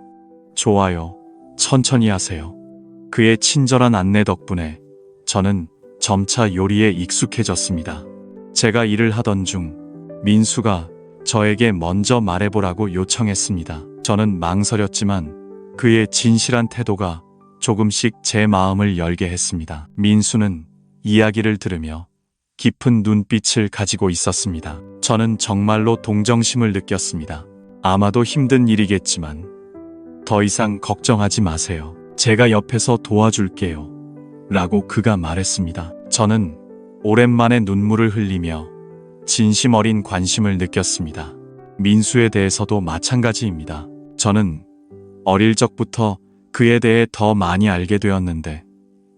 좋아요. 천천히 하세요. 그의 친절한 안내 덕분에 저는 점차 요리에 익숙해졌습니다. 제가 일을 하던 중 민수가 저에게 먼저 말해보라고 요청했습니다. 저는 망설였지만 그의 진실한 태도가 조금씩 제 마음을 열게 했습니다. 민수는 이야기를 들으며 깊은 눈빛을 가지고 있었습니다. 저는 정말로 동정심을 느꼈습니다. 아마도 힘든 일이겠지만 더 이상 걱정하지 마세요. 제가 옆에서 도와줄게요. 라고 그가 말했습니다. 저는 오랜만에 눈물을 흘리며 진심 어린 관심을 느꼈습니다. 민수에 대해서도 마찬가지입니다. 저는 어릴 적부터 그에 대해 더 많이 알게 되었는데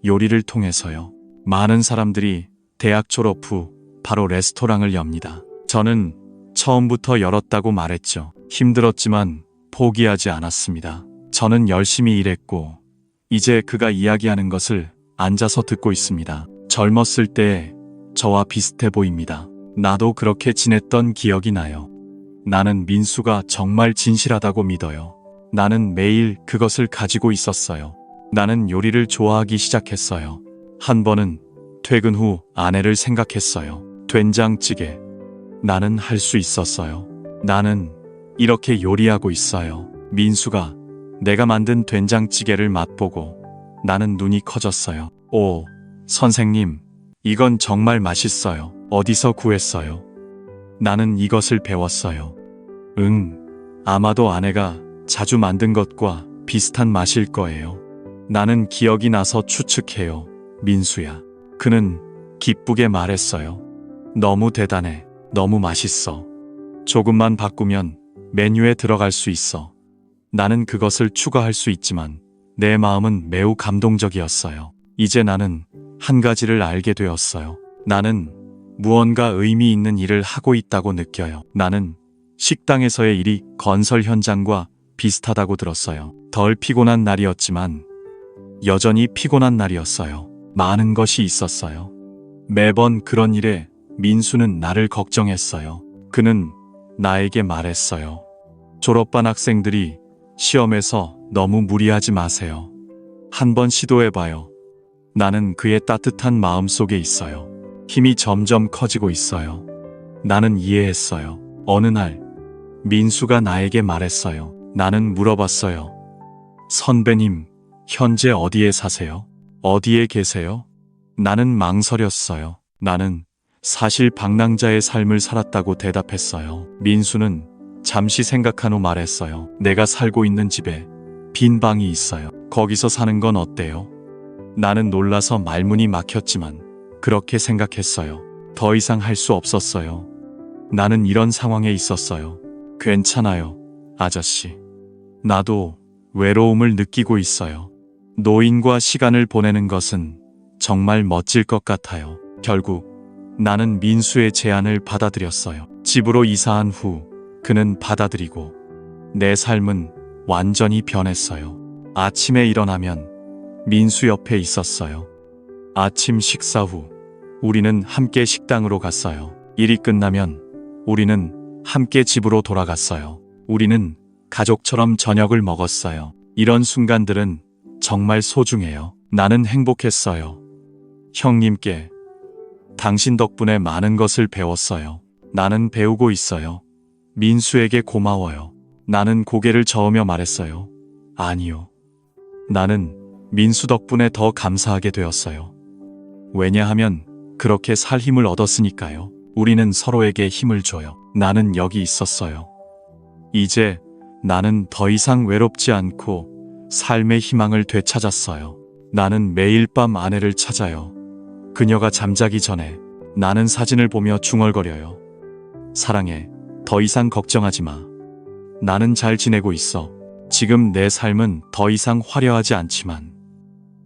요리를 통해서요. 많은 사람들이 대학 졸업 후 바로 레스토랑을 엽니다. 저는 처음부터 열었다고 말했죠. 힘들었지만 포기하지 않았습니다. 저는 열심히 일했고 이제 그가 이야기하는 것을 앉아서 듣고 있습니다. 젊었을 때 저와 비슷해 보입니다. 나도 그렇게 지냈던 기억이 나요. 나는 민수가 정말 진실하다고 믿어요. 나는 매일 그것을 가지고 있었어요. 나는 요리를 좋아하기 시작했어요. 한 번은 퇴근 후 아내를 생각했어요. 된장찌개. 나는 할 수 있었어요. 나는 이렇게 요리하고 있어요. 민수가 내가 만든 된장찌개를 맛보고 나는 눈이 커졌어요. 오, 선생님, 이건 정말 맛있어요. 어디서 구했어요? 나는 이것을 배웠어요. 아마도 아내가 자주 만든 것과 비슷한 맛일 거예요. 나는 기억이 나서 추측해요. 민수야. 그는 기쁘게 말했어요. 너무 대단해. 너무 맛있어. 조금만 바꾸면 메뉴에 들어갈 수 있어. 나는 그것을 추가할 수 있지만 내 마음은 매우 감동적이었어요. 이제 나는 한 가지를 알게 되었어요. 나는 무언가 의미 있는 일을 하고 있다고 느껴요. 나는 식당에서의 일이 건설 현장과 비슷하다고 들었어요. 덜 피곤한 날이었지만 여전히 피곤한 날이었어요. 많은 것이 있었어요. 매번 그런 일에 민수는 나를 걱정했어요. 그는 나에게 말했어요. 졸업반 학생들이 시험에서 너무 무리하지 마세요. 한번 시도해봐요. 나는 그의 따뜻한 마음 속에 있어요. 힘이 점점 커지고 있어요. 나는 이해했어요. 어느 날 민수가 나에게 말했어요. 나는 물어봤어요. 선배님, 현재 어디에 사세요? 어디에 계세요? 나는 망설였어요. 나는 사실 방랑자의 삶을 살았다고 대답했어요. 민수는 잠시 생각한 후 말했어요. 내가 살고 있는 집에 빈 방이 있어요. 거기서 사는 건 어때요? 나는 놀라서 말문이 막혔지만 그렇게 생각했어요. 더 이상 할 수 없었어요. 나는 이런 상황에 있었어요. 괜찮아요, 아저씨. 나도 외로움을 느끼고 있어요. 노인과 시간을 보내는 것은 정말 멋질 것 같아요. 결국 나는 민수의 제안을 받아들였어요. 집으로 이사한 후 그는 받아들이고 내 삶은 완전히 변했어요. 아침에 일어나면 민수 옆에 있었어요. 아침 식사 후 우리는 함께 식당으로 갔어요. 일이 끝나면 우리는 함께 집으로 돌아갔어요. 우리는 가족처럼 저녁을 먹었어요. 이런 순간들은 정말 소중해요. 나는 행복했어요. 형님께 당신 덕분에 많은 것을 배웠어요. 나는 배우고 있어요. 민수에게 고마워요. 나는 고개를 저으며 말했어요. 아니요. 나는 민수 덕분에 더 감사하게 되었어요. 왜냐하면 그렇게 살 힘을 얻었으니까요. 우리는 서로에게 힘을 줘요. 나는 여기 있었어요. 이제 나는 더 이상 외롭지 않고 삶의 희망을 되찾았어요. 나는 매일 밤 아내를 찾아요. 그녀가 잠자기 전에 나는 사진을 보며 중얼거려요. 사랑해. 더 이상 걱정하지 마. 나는 잘 지내고 있어. 지금 내 삶은 더 이상 화려하지 않지만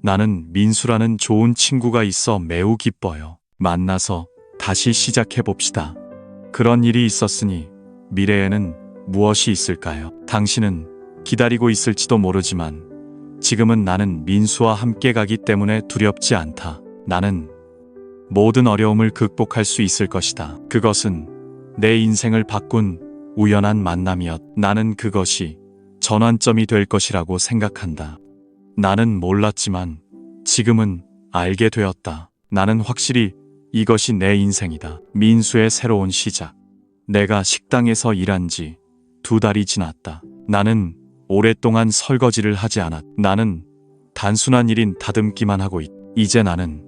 나는 민수라는 좋은 친구가 있어 매우 기뻐요. 만나서 다시 시작해 봅시다. 그런 일이 있었으니 미래에는 무엇이 있을까요? 당신은 기다리고 있을지도 모르지만 지금은 나는 민수와 함께 가기 때문에 두렵지 않다. 나는 모든 어려움을 극복할 수 있을 것이다. 그것은 내 인생을 바꾼 우연한 만남이었. 나는 그것이 전환점이 될 것이라고 생각한다. 나는 몰랐지만 지금은 알게 되었다. 나는 확실히 이것이 내 인생이다. 민수의 새로운 시작. 내가 식당에서 일한 지 2달이 지났다. 나는 오랫동안 설거지를 하지 않았. 나는 단순한 일인 다듬기만 하고 있. 이제 나는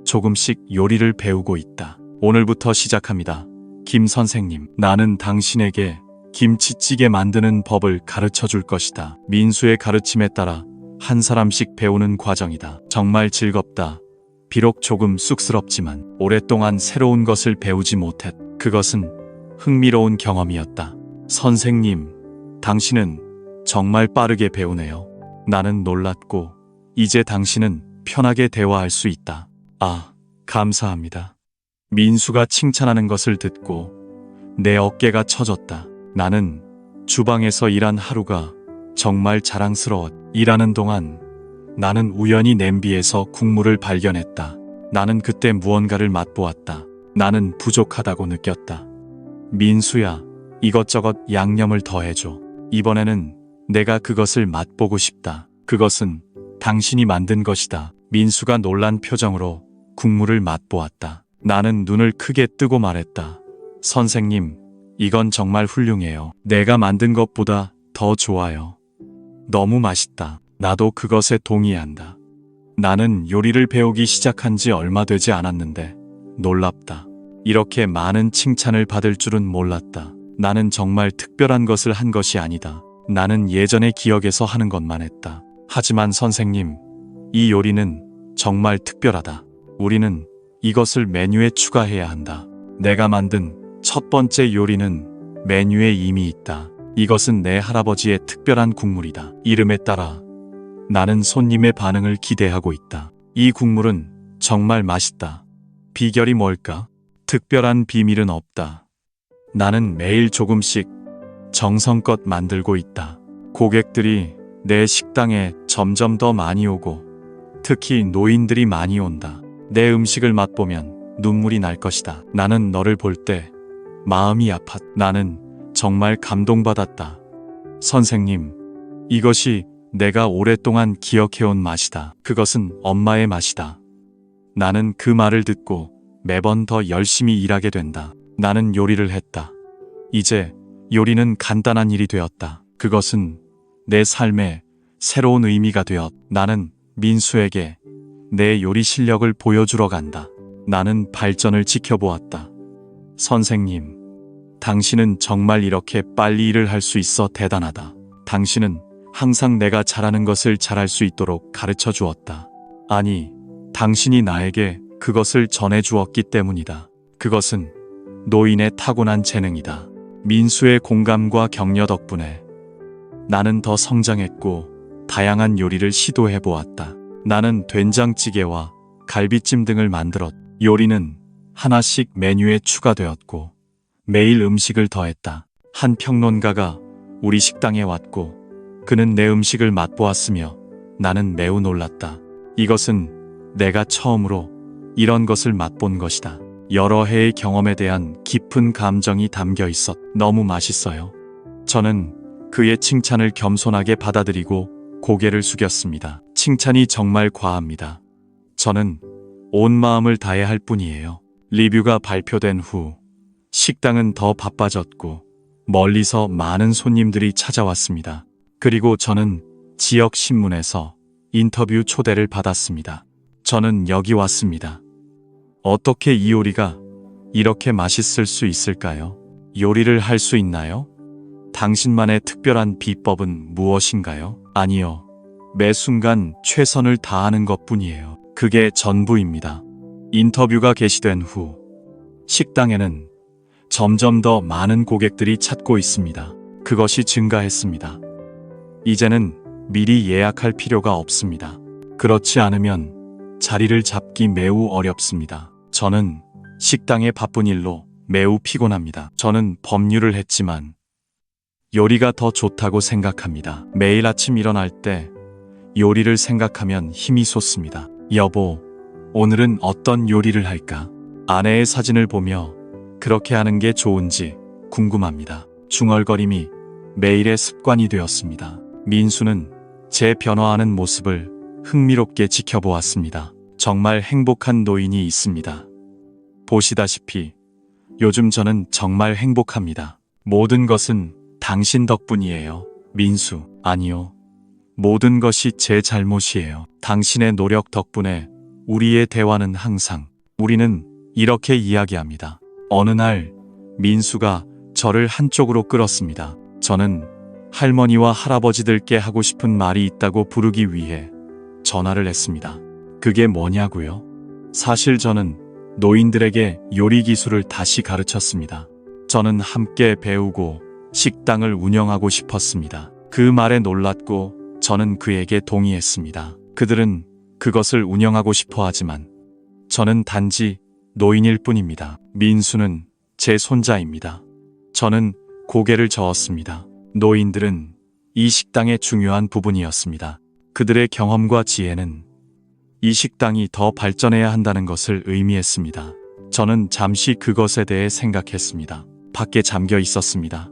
조금씩 요리를 배우고 있다. 오늘부터 시작합니다. 김 선생님, 나는 당신에게 김치찌개 만드는 법을 가르쳐 줄 것이다. 민수의 가르침에 따라 한 사람씩 배우는 과정이다. 정말 즐겁다. 비록 조금 쑥스럽지만 오랫동안 새로운 것을 배우지 못했. 그것은 흥미로운 경험이었다. 선생님, 당신은 정말 빠르게 배우네요. 나는 놀랐고 이제 당신은 편하게 대화할 수 있다. 아, 감사합니다. 민수가 칭찬하는 것을 듣고 내 어깨가 처졌다. 나는 주방에서 일한 하루가 정말 자랑스러웠. 일하는 동안 나는 우연히 냄비에서 국물을 발견했다. 나는 그때 무언가를 맛보았다. 나는 부족하다고 느꼈다. 민수야, 이것저것 양념을 더해줘. 이번에는 내가 그것을 맛보고 싶다. 그것은 당신이 만든 것이다. 민수가 놀란 표정으로 국물을 맛보았다. 나는 눈을 크게 뜨고 말했다. 선생님, 이건 정말 훌륭해요. 내가 만든 것보다 더 좋아요. 너무 맛있다. 나도 그것에 동의한다. 나는 요리를 배우기 시작한 지 얼마 되지 않았는데 놀랍다. 이렇게 많은 칭찬을 받을 줄은 몰랐다. 나는 정말 특별한 것을 한 것이 아니다. 나는 예전의 기억에서 하는 것만 했다. 하지만 선생님, 이 요리는 정말 특별하다. 우리는 이것을 메뉴에 추가해야 한다. 내가 만든 첫 번째 요리는 메뉴에 이미 있다. 이것은 내 할아버지의 특별한 국물이다. 이름에 따라 나는 손님의 반응을 기대하고 있다. 이 국물은 정말 맛있다. 비결이 뭘까? 특별한 비밀은 없다. 나는 매일 조금씩 정성껏 만들고 있다. 고객들이 내 식당에 점점 더 많이 오고 특히 노인들이 많이 온다. 내 음식을 맛보면 눈물이 날 것이다. 나는 너를 볼 때 마음이 아팠. 나는 정말 감동받았다. 선생님, 이것이 내가 오랫동안 기억해온 맛이다. 그것은 엄마의 맛이다. 나는 그 말을 듣고 매번 더 열심히 일하게 된다. 나는 요리를 했다. 이제 요리는 간단한 일이 되었다. 그것은 내 삶에 새로운 의미가 되었. 나는 민수에게 내 요리 실력을 보여주러 간다. 나는 발전을 지켜보았다. 선생님, 당신은 정말 이렇게 빨리 일을 할 수 있어 대단하다. 당신은 항상 내가 잘하는 것을 잘할 수 있도록 가르쳐 주었다. 아니, 당신이 나에게 그것을 전해 주었기 때문이다. 그것은 노인의 타고난 재능이다. 민수의 공감과 격려 덕분에 나는 더 성장했고 다양한 요리를 시도해 보았다. 나는 된장찌개와 갈비찜 등을 만들었. 요리는 하나씩 메뉴에 추가되었고 매일 음식을 더했다. 한 평론가가 우리 식당에 왔고 그는 내 음식을 맛보았으며 나는 매우 놀랐다. 이것은 내가 처음으로 이런 것을 맛본 것이다. 여러 해의 경험에 대한 깊은 감정이 담겨 있었. 너무 맛있어요. 저는 그의 칭찬을 겸손하게 받아들이고 고개를 숙였습니다. 칭찬이 정말 과합니다. 저는 온 마음을 다해 할 뿐이에요. 리뷰가 발표된 후 식당은 더 바빠졌고 멀리서 많은 손님들이 찾아왔습니다. 그리고 저는 지역 신문에서 인터뷰 초대를 받았습니다. 저는 여기 왔습니다. 어떻게 이 요리가 이렇게 맛있을 수 있을까요? 요리를 할 수 있나요? 당신만의 특별한 비법은 무엇인가요? 아니요. 매 순간 최선을 다하는 것뿐이에요. 그게 전부입니다. 인터뷰가 게시된 후 식당에는 점점 더 많은 고객들이 찾고 있습니다. 그것이 증가했습니다. 이제는 미리 예약할 필요가 없습니다. 그렇지 않으면 자리를 잡기 매우 어렵습니다. 저는 식당의 바쁜 일로 매우 피곤합니다. 저는 법률을 했지만 요리가 더 좋다고 생각합니다. 매일 아침 일어날 때 요리를 생각하면 힘이 솟습니다. 여보, 오늘은 어떤 요리를 할까? 아내의 사진을 보며 그렇게 하는 게 좋은지 궁금합니다. 중얼거림이 매일의 습관이 되었습니다. 민수는 제 변화하는 모습을 흥미롭게 지켜보았습니다. 정말 행복한 노인이 있습니다. 보시다시피 요즘 저는 정말 행복합니다. 모든 것은 당신 덕분이에요. 민수, 아니요. 모든 것이 제 잘못이에요. 당신의 노력 덕분에 우리의 대화는 항상, 우리는 이렇게 이야기합니다. 어느 날 민수가 저를 한쪽으로 끌었습니다. 저는 할머니와 할아버지들께 하고 싶은 말이 있다고 부르기 위해 전화를 했습니다. 그게 뭐냐고요? 사실 저는 노인들에게 요리 기술을 다시 가르쳤습니다. 저는 함께 배우고 식당을 운영하고 싶었습니다. 그 말에 놀랐고 저는 그에게 동의했습니다. 그들은 그것을 운영하고 싶어 하지만 저는 단지 노인일 뿐입니다. 민수는 제 손자입니다. 저는 고개를 저었습니다. 노인들은 이 식당의 중요한 부분이었습니다. 그들의 경험과 지혜는 이 식당이 더 발전해야 한다는 것을 의미했습니다. 저는 잠시 그것에 대해 생각했습니다. 밖에 잠겨 있었습니다.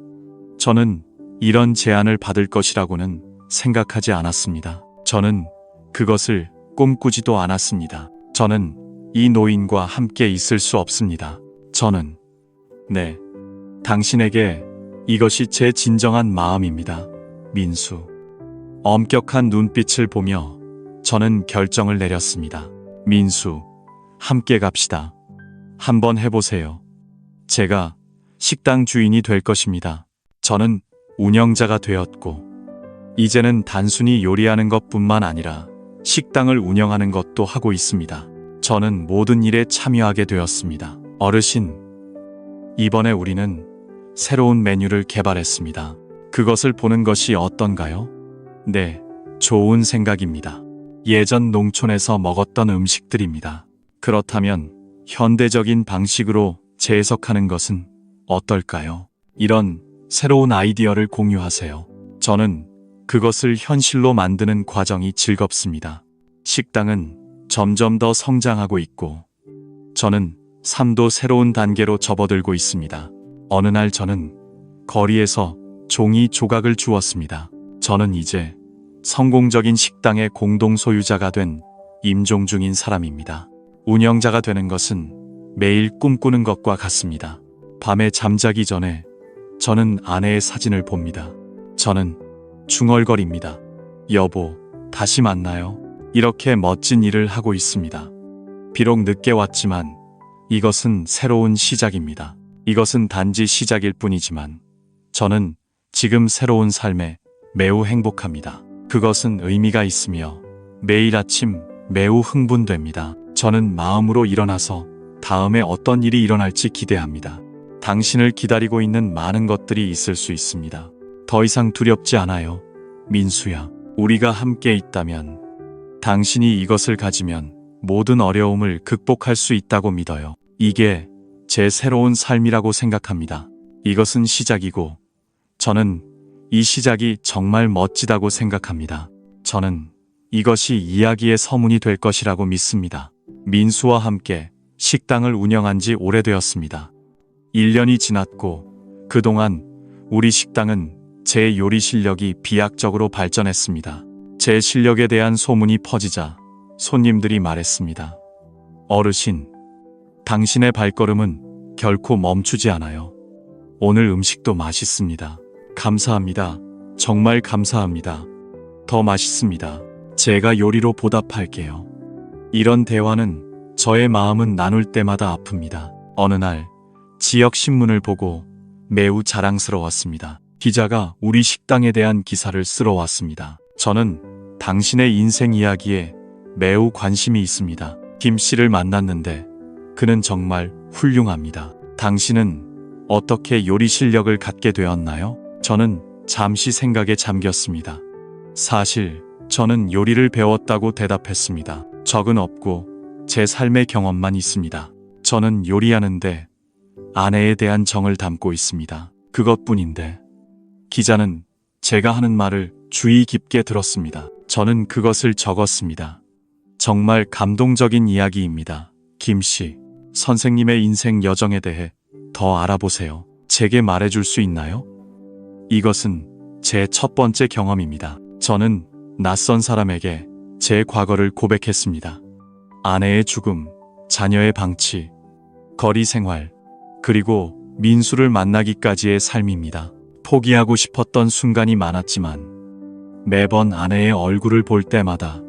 저는 이런 제안을 받을 것이라고는 생각하지 않았습니다. 저는 그것을 꿈꾸지도 않았습니다. 저는 이 노인과 함께 있을 수 없습니다. 저는, 네, 당신에게 이것이 제 진정한 마음입니다. 민수. 엄격한 눈빛을 보며 저는 결정을 내렸습니다. 민수, 함께 갑시다. 한번 해보세요. 제가 식당 주인이 될 것입니다. 저는 운영자가 되었고, 이제는 단순히 요리하는 것뿐만 아니라 식당을 운영하는 것도 하고 있습니다. 저는 모든 일에 참여하게 되었습니다. 어르신, 이번에 우리는 새로운 메뉴를 개발했습니다. 그것을 보는 것이 어떤가요? 네, 좋은 생각입니다. 예전 농촌에서 먹었던 음식들입니다. 그렇다면 현대적인 방식으로 재해석하는 것은 어떨까요? 이런 새로운 아이디어를 공유하세요. 저는 그것을 현실로 만드는 과정이 즐겁습니다. 식당은 점점 더 성장하고 있고 저는 삶도 새로운 단계로 접어들고 있습니다. 어느 날 저는 거리에서 종이 조각을 주웠습니다. 저는 이제 성공적인 식당의 공동 소유자가 된 임종 중인 사람입니다. 운영자가 되는 것은 매일 꿈꾸는 것과 같습니다. 밤에 잠자기 전에 저는 아내의 사진을 봅니다. 저는 중얼거립니다. 여보, 다시 만나요. 이렇게 멋진 일을 하고 있습니다. 비록 늦게 왔지만 이것은 새로운 시작입니다. 이것은 단지 시작일 뿐이지만 저는 지금 새로운 삶에 매우 행복합니다. 그것은 의미가 있으며 매일 아침 매우 흥분됩니다. 저는 마음으로 일어나서 다음에 어떤 일이 일어날지 기대합니다. 당신을 기다리고 있는 많은 것들이 있을 수 있습니다. 더 이상 두렵지 않아요. 민수야, 우리가 함께 있다면, 당신이 이것을 가지면 모든 어려움을 극복할 수 있다고 믿어요. 이게 제 새로운 삶이라고 생각합니다. 이것은 시작이고 저는 이 시작이 정말 멋지다고 생각합니다. 저는 이것이 이야기의 서문이 될 것이라고 믿습니다. 민수와 함께 식당을 운영한 지 오래되었습니다. 1년이 지났고 그동안 우리 식당은 제 요리 실력이 비약적으로 발전했습니다. 제 실력에 대한 소문이 퍼지자 손님들이 말했습니다. 어르신, 당신의 발걸음은 결코 멈추지 않아요. 오늘 음식도 맛있습니다. 감사합니다. 정말 감사합니다. 더 맛있습니다. 제가 요리로 보답할게요. 이런 대화는 저의 마음은 나눌 때마다 아픕니다. 어느 날 지역 신문을 보고 매우 자랑스러웠습니다. 기자가 우리 식당에 대한 기사를 쓰러 왔습니다. 저는 당신의 인생 이야기에 매우 관심이 있습니다. 김 씨를 만났는데 그는 정말 훌륭합니다. 당신은 어떻게 요리 실력을 갖게 되었나요? 저는 잠시 생각에 잠겼습니다. 사실 저는 요리를 배웠다고 대답했습니다. 적은 없고 제 삶의 경험만 있습니다. 저는 요리하는데 아내에 대한 정을 담고 있습니다. 그것뿐인데 기자는 제가 하는 말을 주의 깊게 들었습니다. 저는 그것을 적었습니다. 정말 감동적인 이야기입니다. 김 씨, 선생님의 인생 여정에 대해 더 알아보세요. 제게 말해줄 수 있나요? 이것은 제 첫 번째 경험입니다. 저는 낯선 사람에게 제 과거를 고백했습니다. 아내의 죽음, 자녀의 방치, 거리 생활, 그리고 민수를 만나기까지의 삶입니다. 포기하고 싶었던 순간이 많았지만 매번 아내의 얼굴을 볼 때마다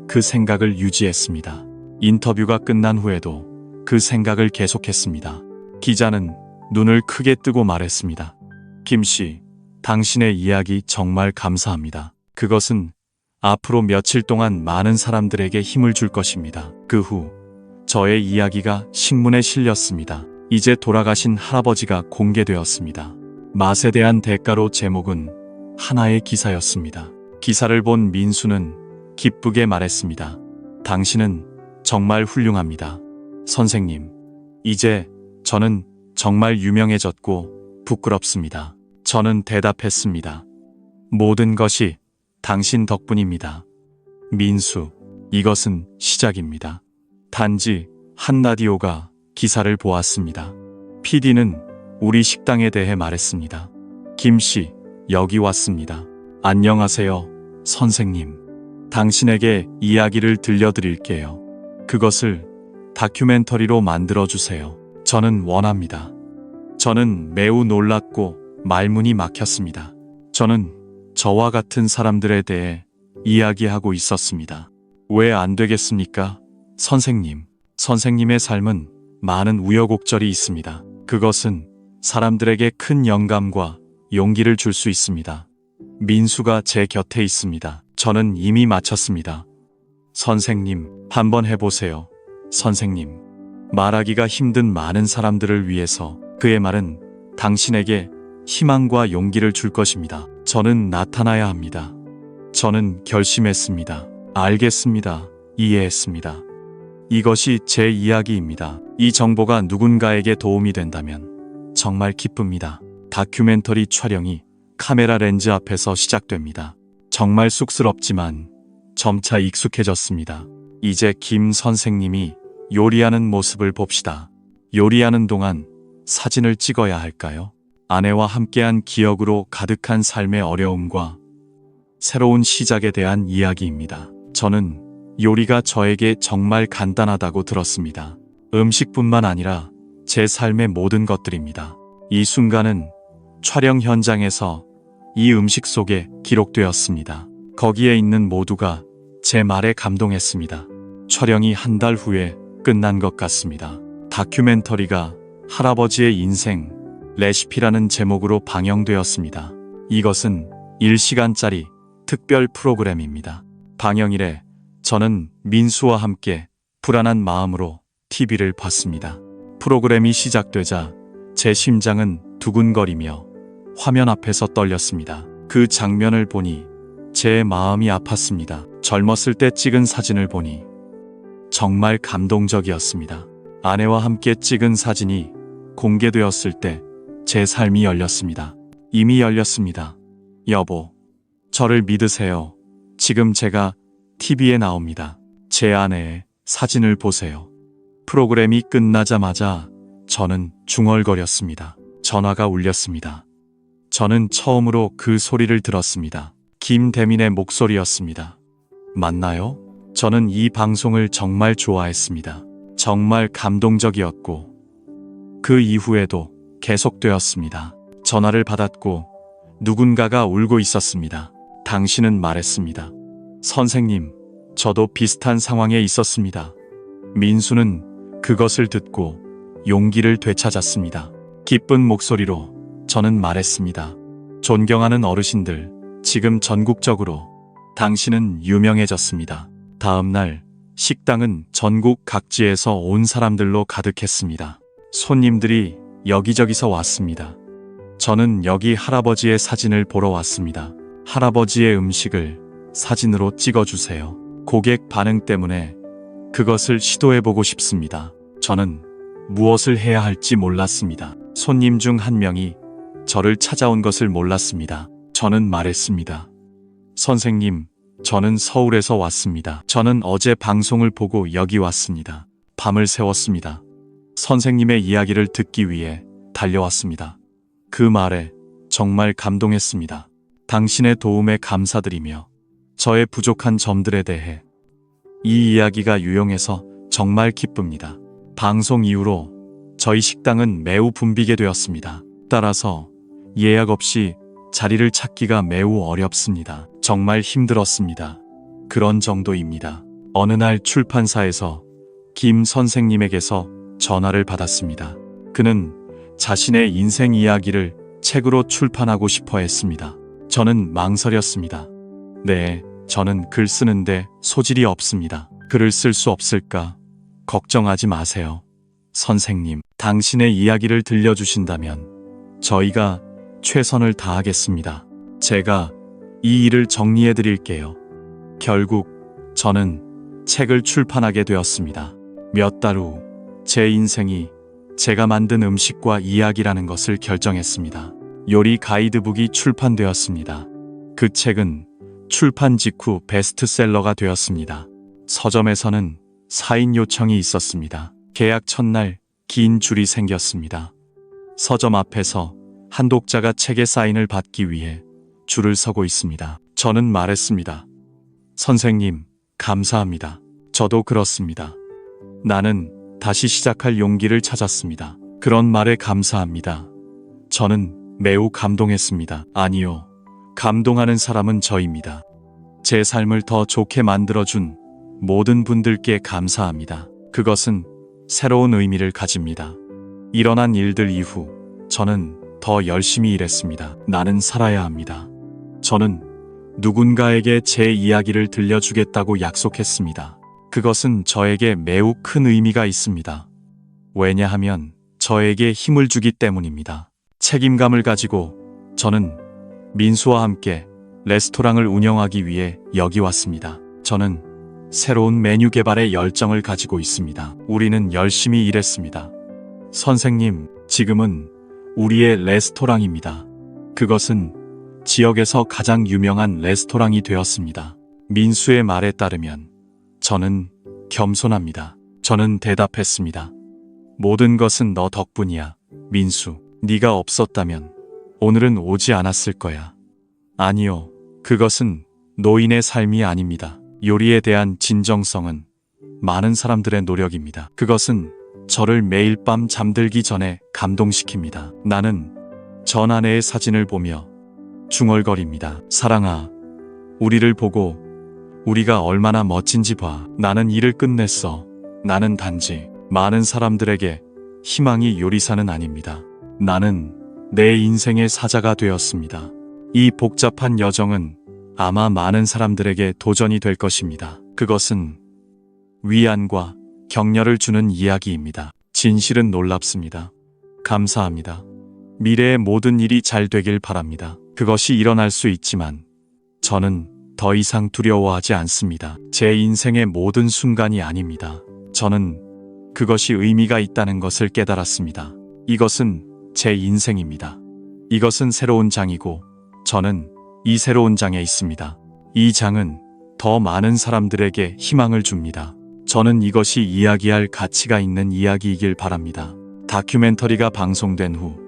그 생각을 유지했습니다. 인터뷰가 끝난 후에도 그 생각을 계속했습니다. 기자는 눈을 크게 뜨고 말했습니다. 김 씨, 당신의 이야기 정말 감사합니다. 그것은 앞으로 며칠 동안 많은 사람들에게 힘을 줄 것입니다. 그 후 저의 이야기가 신문에 실렸습니다. 이제 돌아가신 할아버지가 공개되었습니다. 맛에 대한 대가로 제목은 하나의 기사였습니다. 기사를 본 민수는 기쁘게 말했습니다. 당신은 정말 훌륭합니다. 선생님, 이제 저는 정말 유명해졌고 부끄럽습니다. 저는 대답했습니다. 모든 것이 당신 덕분입니다. 민수, 이것은 시작입니다. 단지 한 라디오가 기사를 보았습니다. PD는 우리 식당에 대해 말했습니다. 김 씨, 여기 왔습니다. 안녕하세요, 선생님. 당신에게 이야기를 들려드릴게요. 그것을 다큐멘터리로 만들어주세요. 저는 원합니다. 저는 매우 놀랐고 말문이 막혔습니다. 저는 저와 같은 사람들에 대해 이야기하고 있었습니다. 왜 안 되겠습니까? 선생님. 선생님의 삶은 많은 우여곡절이 있습니다. 그것은 사람들에게 큰 영감과 용기를 줄 수 있습니다. 민수가 제 곁에 있습니다. 저는 이미 마쳤습니다. 선생님, 한번 해보세요. 선생님. 말하기가 힘든 많은 사람들을 위해서 그의 말은 당신에게 희망과 용기를 줄 것입니다. 저는 나타나야 합니다. 저는 결심했습니다. 알겠습니다. 이해했습니다. 이것이 제 이야기입니다. 이 정보가 누군가에게 도움이 된다면 정말 기쁩니다. 다큐멘터리 촬영이 카메라 렌즈 앞에서 시작됩니다. 정말 쑥스럽지만 점차 익숙해졌습니다. 이제 김 선생님이 요리하는 모습을 봅시다. 요리하는 동안 사진을 찍어야 할까요? 아내와 함께한 기억으로 가득한 삶의 어려움과 새로운 시작에 대한 이야기입니다. 저는 요리가 저에게 정말 간단하다고 들었습니다. 음식뿐만 아니라 제 삶의 모든 것들입니다. 이 순간은 촬영 현장에서 이 음식 속에 기록되었습니다. 거기에 있는 모두가 제 말에 감동했습니다. 촬영이 한 달 후에 끝난 것 같습니다. 다큐멘터리가 할아버지의 인생 레시피라는 제목으로 방영되었습니다. 이것은 1시간짜리 특별 프로그램입니다. 방영일에 저는 민수와 함께 불안한 마음으로 TV를 봤습니다. 프로그램이 시작되자 제 심장은 두근거리며 화면 앞에서 떨렸습니다. 그 장면을 보니 제 마음이 아팠습니다. 젊었을 때 찍은 사진을 보니 정말 감동적이었습니다. 아내와 함께 찍은 사진이 공개되었을 때 제 삶이 열렸습니다. 이미 열렸습니다. 여보, 저를 믿으세요. 지금 제가 TV에 나옵니다. 제 아내의 사진을 보세요. 프로그램이 끝나자마자 저는 중얼거렸습니다. 전화가 울렸습니다. 저는 처음으로 그 소리를 들었습니다. 김대민의 목소리였습니다. 맞나요? 저는 이 방송을 정말 좋아했습니다. 정말 감동적이었고 그 이후에도 계속되었습니다. 전화를 받았고 누군가가 울고 있었습니다. 당신은 말했습니다. 선생님, 저도 비슷한 상황에 있었습니다. 민수는 그것을 듣고 용기를 되찾았습니다. 기쁜 목소리로 저는 말했습니다. 존경하는 어르신들, 지금 전국적으로 당신은 유명해졌습니다. 다음 날 식당은 전국 각지에서 온 사람들로 가득했습니다. 손님들이 여기저기서 왔습니다. 저는 여기 할아버지의 사진을 보러 왔습니다. 할아버지의 음식을 사진으로 찍어주세요. 고객 반응 때문에 그것을 시도해보고 싶습니다. 저는 무엇을 해야 할지 몰랐습니다. 손님 중 한 명이 저를 찾아온 것을 몰랐습니다. 저는 말했습니다. 선생님, 저는 서울에서 왔습니다. 저는 어제 방송을 보고 여기 왔습니다. 밤을 새웠습니다. 선생님의 이야기를 듣기 위해 달려왔습니다. 그 말에 정말 감동했습니다. 당신의 도움에 감사드리며 저의 부족한 점들에 대해 이 이야기가 유용해서 정말 기쁩니다. 방송 이후로 저희 식당은 매우 붐비게 되었습니다. 따라서 예약 없이 자리를 찾기가 매우 어렵습니다. 정말 힘들었습니다. 그런 정도입니다. 어느 날 출판사에서 김 선생님에게서 전화를 받았습니다. 그는 자신의 인생 이야기를 책으로 출판하고 싶어 했습니다. 저는 망설였습니다. 네, 저는 글 쓰는데 소질이 없습니다. 글을 쓸 수 없을까? 걱정하지 마세요. 선생님, 당신의 이야기를 들려주신다면 저희가 최선을 다하겠습니다. 제가 이 일을 정리해 드릴게요. 결국 저는 책을 출판하게 되었습니다. 몇 달 후 제 인생이 제가 만든 음식과 이야기라는 것을 결정했습니다. 요리 가이드북이 출판되었습니다. 그 책은 출판 직후 베스트셀러가 되었습니다. 서점에서는 사인 요청이 있었습니다. 계약 첫날 긴 줄이 생겼습니다. 서점 앞에서 한 독자가 책의 사인을 받기 위해 줄을 서고 있습니다. 저는 말했습니다. 선생님, 감사합니다. 저도 그렇습니다. 나는 다시 시작할 용기를 찾았습니다. 그런 말에 감사합니다. 저는 매우 감동했습니다. 아니요, 감동하는 사람은 저입니다. 제 삶을 더 좋게 만들어준 모든 분들께 감사합니다. 그것은 새로운 의미를 가집니다. 일어난 일들 이후 저는 더 열심히 일했습니다. 나는 살아야 합니다. 저는 누군가에게 제 이야기를 들려주겠다고 약속했습니다. 그것은 저에게 매우 큰 의미가 있습니다. 왜냐하면 저에게 힘을 주기 때문입니다. 책임감을 가지고 저는 민수와 함께 레스토랑을 운영하기 위해 여기 왔습니다. 저는 새로운 메뉴 개발에 열정을 가지고 있습니다. 우리는 열심히 일했습니다. 선생님, 지금은 우리의 레스토랑입니다. 그것은 지역에서 가장 유명한 레스토랑이 되었습니다. 민수의 말에 따르면 저는 겸손합니다. 저는 대답했습니다. 모든 것은 너 덕분이야, 민수. 네가 없었다면 오늘은 오지 않았을 거야. 아니요, 그것은 노인의 삶이 아닙니다. 요리에 대한 진정성은 많은 사람들의 노력입니다. 그것은 저를 매일 밤 잠들기 전에 감동시킵니다. 나는 전 아내의 사진을 보며 중얼거립니다. 사랑아, 우리를 보고 우리가 얼마나 멋진지 봐. 나는 일을 끝냈어. 나는 단지 많은 사람들에게 희망이 요리사는 아닙니다. 나는 내 인생의 사자가 되었습니다. 이 복잡한 여정은 아마 많은 사람들에게 도전이 될 것입니다. 그것은 위안과 격려를 주는 이야기입니다. 진실은 놀랍습니다. 감사합니다. 미래의 모든 일이 잘 되길 바랍니다. 그것이 일어날 수 있지만 저는 더 이상 두려워하지 않습니다. 제 인생의 모든 순간이 아닙니다. 저는 그것이 의미가 있다는 것을 깨달았습니다. 이것은 제 인생입니다. 이것은 새로운 장이고 저는 이 새로운 장에 있습니다. 이 장은 더 많은 사람들에게 희망을 줍니다. 저는 이것이 이야기할 가치가 있는 이야기이길 바랍니다. 다큐멘터리가 방송된 후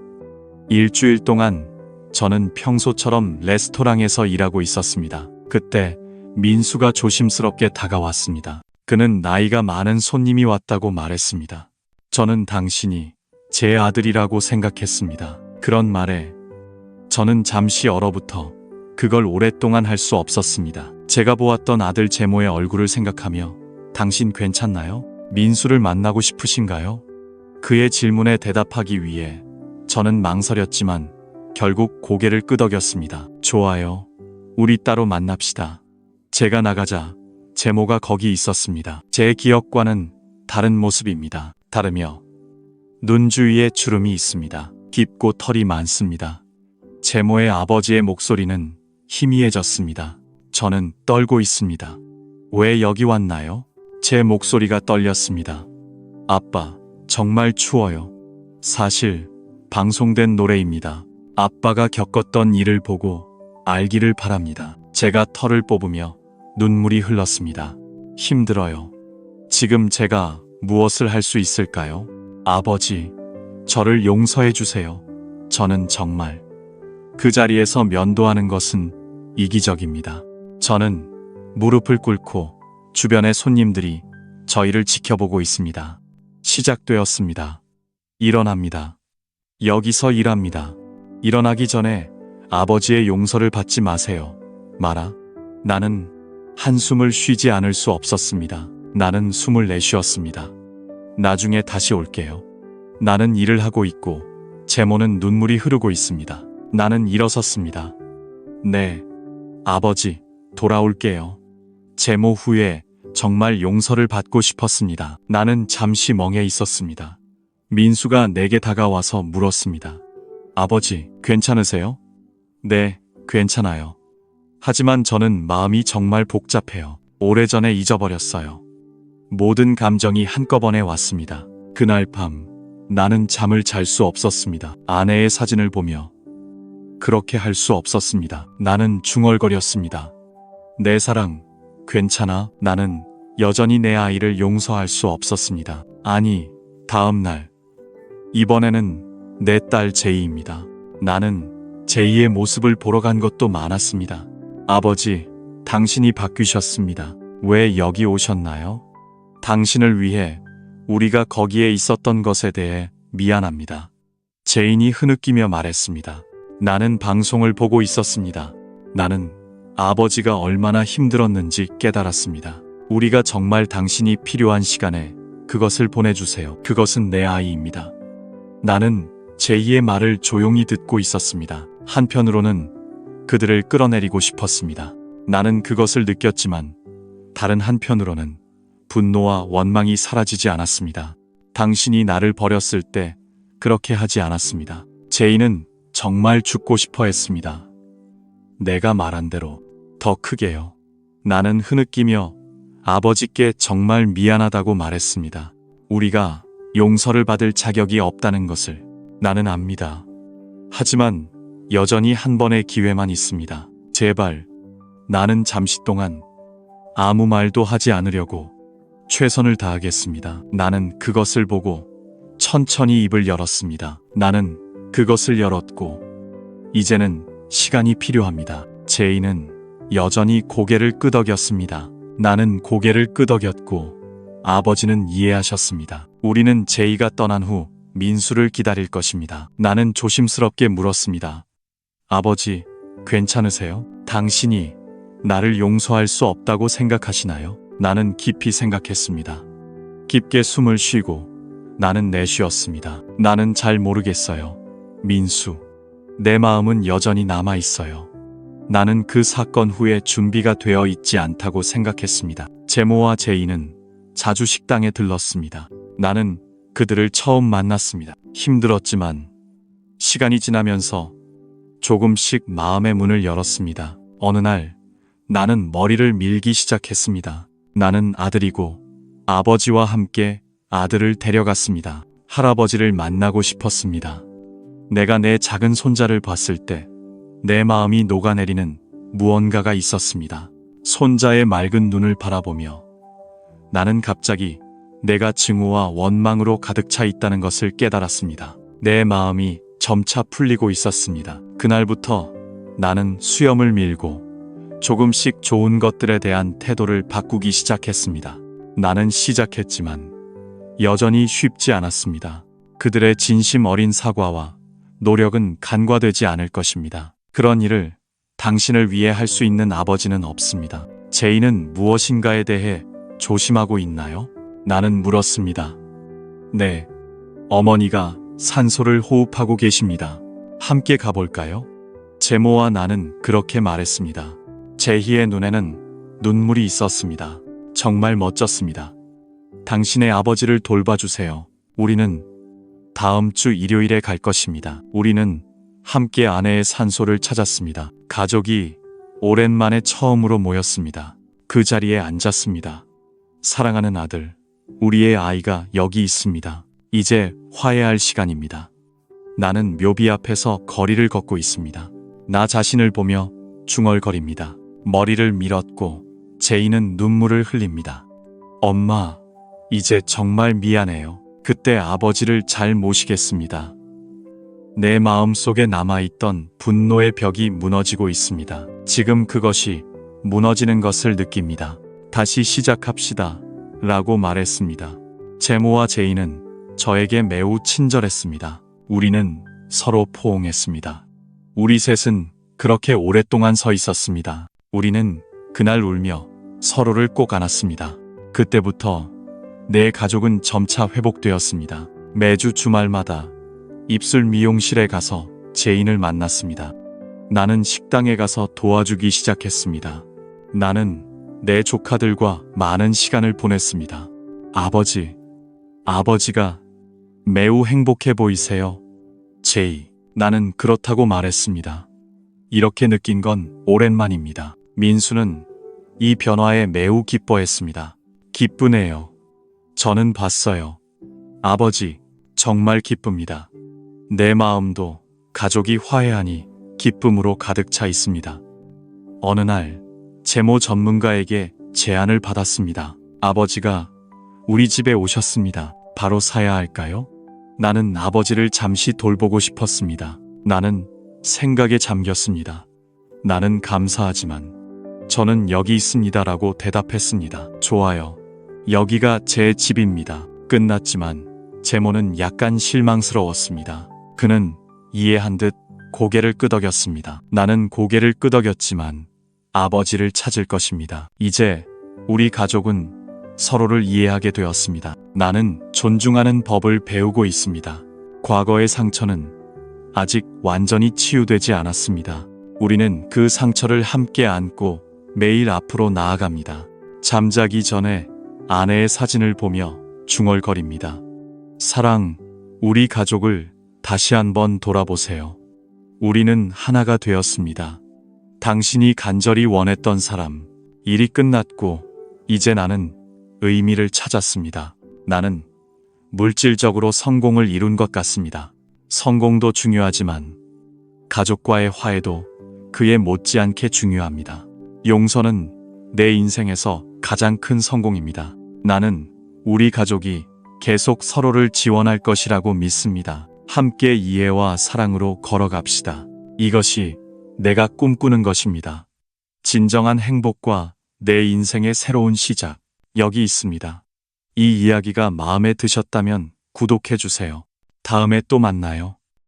일주일 동안 저는 평소처럼 레스토랑에서 일하고 있었습니다. 그때 민수가 조심스럽게 다가왔습니다. 그는 나이가 많은 손님이 왔다고 말했습니다. 저는 당신이 제 아들이라고 생각했습니다. 그런 말에 저는 잠시 얼어붙어 그걸 오랫동안 할 수 없었습니다. 제가 보았던 아들 제모의 얼굴을 생각하며 당신 괜찮나요? 민수를 만나고 싶으신가요? 그의 질문에 대답하기 위해 저는 망설였지만 결국 고개를 끄덕였습니다. 좋아요. 우리 따로 만납시다. 제가 나가자 제모가 거기 있었습니다. 제 기억과는 다른 모습입니다. 다르며 눈 주위에 주름이 있습니다. 깊고 털이 많습니다. 제모의 아버지의 목소리는 희미해졌습니다. 저는 떨고 있습니다. 왜 여기 왔나요? 제 목소리가 떨렸습니다. 아빠, 정말 추워요. 사실 방송된 노래입니다. 아빠가 겪었던 일을 보고 알기를 바랍니다. 제가 털을 뽑으며 눈물이 흘렀습니다. 힘들어요. 지금 제가 무엇을 할 수 있을까요? 아버지, 저를 용서해 주세요. 저는 정말 그 자리에서 면도하는 것은 이기적입니다. 저는 무릎을 꿇고 주변의 손님들이 저희를 지켜보고 있습니다. 시작되었습니다. 일어납니다. 여기서 일합니다. 일어나기 전에 아버지의 용서를 받지 마세요. 마라. 나는 한숨을 쉬지 않을 수 없었습니다. 나는 숨을 내쉬었습니다. 나중에 다시 올게요. 나는 일을 하고 있고 제모는 눈물이 흐르고 있습니다. 나는 일어섰습니다. 네, 아버지, 돌아올게요. 제모 후에 정말 용서를 받고 싶었습니다. 나는 잠시 멍해 있었습니다. 민수가 내게 다가와서 물었습니다. 아버지, 괜찮으세요? 네, 괜찮아요. 하지만 저는 마음이 정말 복잡해요. 오래전에 잊어버렸어요. 모든 감정이 한꺼번에 왔습니다. 그날 밤 나는 잠을 잘 수 없었습니다. 아내의 사진을 보며 그렇게 할 수 없었습니다. 나는 중얼거렸습니다. 내 사랑, 괜찮아? 나는 여전히 내 아이를 용서할 수 없었습니다. 아니, 다음 날. 이번에는 내 딸 제이입니다. 나는 제이의 모습을 보러 간 것도 많았습니다. 아버지, 당신이 바뀌셨습니다. 왜 여기 오셨나요? 당신을 위해 우리가 거기에 있었던 것에 대해 미안합니다. 제인이 흐느끼며 말했습니다. 나는 방송을 보고 있었습니다. 나는 아버지가 얼마나 힘들었는지 깨달았습니다. 우리가 정말 당신이 필요한 시간에 그것을 보내주세요. 그것은 내 아이입니다. 나는 제이의 말을 조용히 듣고 있었습니다. 한편으로는 그들을 끌어내리고 싶었습니다. 나는 그것을 느꼈지만 다른 한편으로는 분노와 원망이 사라지지 않았습니다. 당신이 나를 버렸을 때 그렇게 하지 않았습니다. 제이는 정말 죽고 싶어 했습니다. 내가 말한 대로 더 크게요. 나는 흐느끼며 아버지께 정말 미안하다고 말했습니다. 우리가 용서를 받을 자격이 없다는 것을 나는 압니다. 하지만 여전히 한 번의 기회만 있습니다. 제발, 나는 잠시 동안 아무 말도 하지 않으려고 최선을 다하겠습니다. 나는 그것을 보고 천천히 입을 열었습니다. 나는 그것을 열었고 이제는 시간이 필요합니다. 제이는 여전히 고개를 끄덕였습니다. 나는 고개를 끄덕였고 아버지는 이해하셨습니다. 우리는 제이가 떠난 후 민수를 기다릴 것입니다. 나는 조심스럽게 물었습니다. 아버지, 괜찮으세요? 당신이 나를 용서할 수 없다고 생각하시나요? 나는 깊이 생각했습니다. 깊게 숨을 쉬고 나는 내쉬었습니다. 나는 잘 모르겠어요. 민수, 내 마음은 여전히 남아 있어요. 나는 그 사건 후에 준비가 되어 있지 않다고 생각했습니다. 제모와 제이는 자주 식당에 들렀습니다. 나는 그들을 처음 만났습니다. 힘들었지만 시간이 지나면서 조금씩 마음의 문을 열었습니다. 어느 날 나는 머리를 밀기 시작했습니다. 나는 아들이고 아버지와 함께 아들을 데려갔습니다. 할아버지를 만나고 싶었습니다. 내가 내 작은 손자를 봤을 때 내 마음이 녹아내리는 무언가가 있었습니다. 손자의 맑은 눈을 바라보며 나는 갑자기 내가 증오와 원망으로 가득 차 있다는 것을 깨달았습니다. 내 마음이 점차 풀리고 있었습니다. 그날부터 나는 수염을 밀고 조금씩 좋은 것들에 대한 태도를 바꾸기 시작했습니다. 나는 시작했지만 여전히 쉽지 않았습니다. 그들의 진심 어린 사과와 노력은 간과되지 않을 것입니다. 그런 일을 당신을 위해 할 수 있는 아버지는 없습니다. 제이는 무엇인가에 대해 조심하고 있나요? 나는 물었습니다. 네, 어머니가 산소를 호흡하고 계십니다. 함께 가볼까요? 제모와 나는 그렇게 말했습니다. 제희의 눈에는 눈물이 있었습니다. 정말 멋졌습니다. 당신의 아버지를 돌봐주세요. 우리는 다음 주 일요일에 갈 것입니다. 우리는 함께 아내의 산소를 찾았습니다. 가족이 오랜만에 처음으로 모였습니다. 그 자리에 앉았습니다. 사랑하는 아들, 우리의 아이가 여기 있습니다. 이제 화해할 시간입니다. 나는 묘비 앞에서 거리를 걷고 있습니다. 나 자신을 보며 중얼거립니다. 머리를 밀었고 제이는 눈물을 흘립니다. 엄마, 이제 정말 미안해요. 그때 아버지를 잘 모시겠습니다. 내 마음속에 남아있던 분노의 벽이 무너지고 있습니다. 지금 그것이 무너지는 것을 느낍니다. 다시 시작합시다. 라고 말했습니다. 제모와 제이는 저에게 매우 친절했습니다. 우리는 서로 포옹했습니다. 우리 셋은 그렇게 오랫동안 서 있었습니다. 우리는 그날 울며 서로를 꼭 안았습니다. 그때부터 내 가족은 점차 회복되었습니다. 매주 주말마다 입술 미용실에 가서 제인을 만났습니다. 나는 식당에 가서 도와주기 시작했습니다. 나는 내 조카들과 많은 시간을 보냈습니다. 아버지가 매우 행복해 보이세요. 제이, 나는 그렇다고 말했습니다. 이렇게 느낀 건 오랜만입니다. 민수는 이 변화에 매우 기뻐했습니다. 기쁘네요. 저는 봤어요. 아버지, 정말 기쁩니다. 내 마음도 가족이 화해하니 기쁨으로 가득 차 있습니다. 어느 날 제모 전문가에게 제안을 받았습니다. 아버지가 우리 집에 오셨습니다. 바로 사야 할까요? 나는 아버지를 잠시 돌보고 싶었습니다. 나는 생각에 잠겼습니다. 나는 감사하지만 저는 여기 있습니다라고 대답했습니다. 좋아요. 여기가 제 집입니다. 끝났지만 제모는 약간 실망스러웠습니다. 그는 이해한 듯 고개를 끄덕였습니다. 나는 고개를 끄덕였지만 아버지를 찾을 것입니다. 이제 우리 가족은 서로를 이해하게 되었습니다. 나는 존중하는 법을 배우고 있습니다. 과거의 상처는 아직 완전히 치유되지 않았습니다. 우리는 그 상처를 함께 안고 매일 앞으로 나아갑니다. 잠자기 전에 아내의 사진을 보며 중얼거립니다. 사랑, 우리 가족을 다시 한번 돌아보세요. 우리는 하나가 되었습니다. 당신이 간절히 원했던 사람, 일이 끝났고 이제 나는 의미를 찾았습니다. 나는 물질적으로 성공을 이룬 것 같습니다. 성공도 중요하지만 가족과의 화해도 그에 못지않게 중요합니다. 용서는 내 인생에서 가장 큰 성공입니다. 나는 우리 가족이 계속 서로를 지원할 것이라고 믿습니다. 함께 이해와 사랑으로 걸어갑시다. 이것이 내가 꿈꾸는 것입니다. 진정한 행복과 내 인생의 새로운 시작, 여기 있습니다. 이 이야기가 마음에 드셨다면 구독해주세요. 다음에 또 만나요.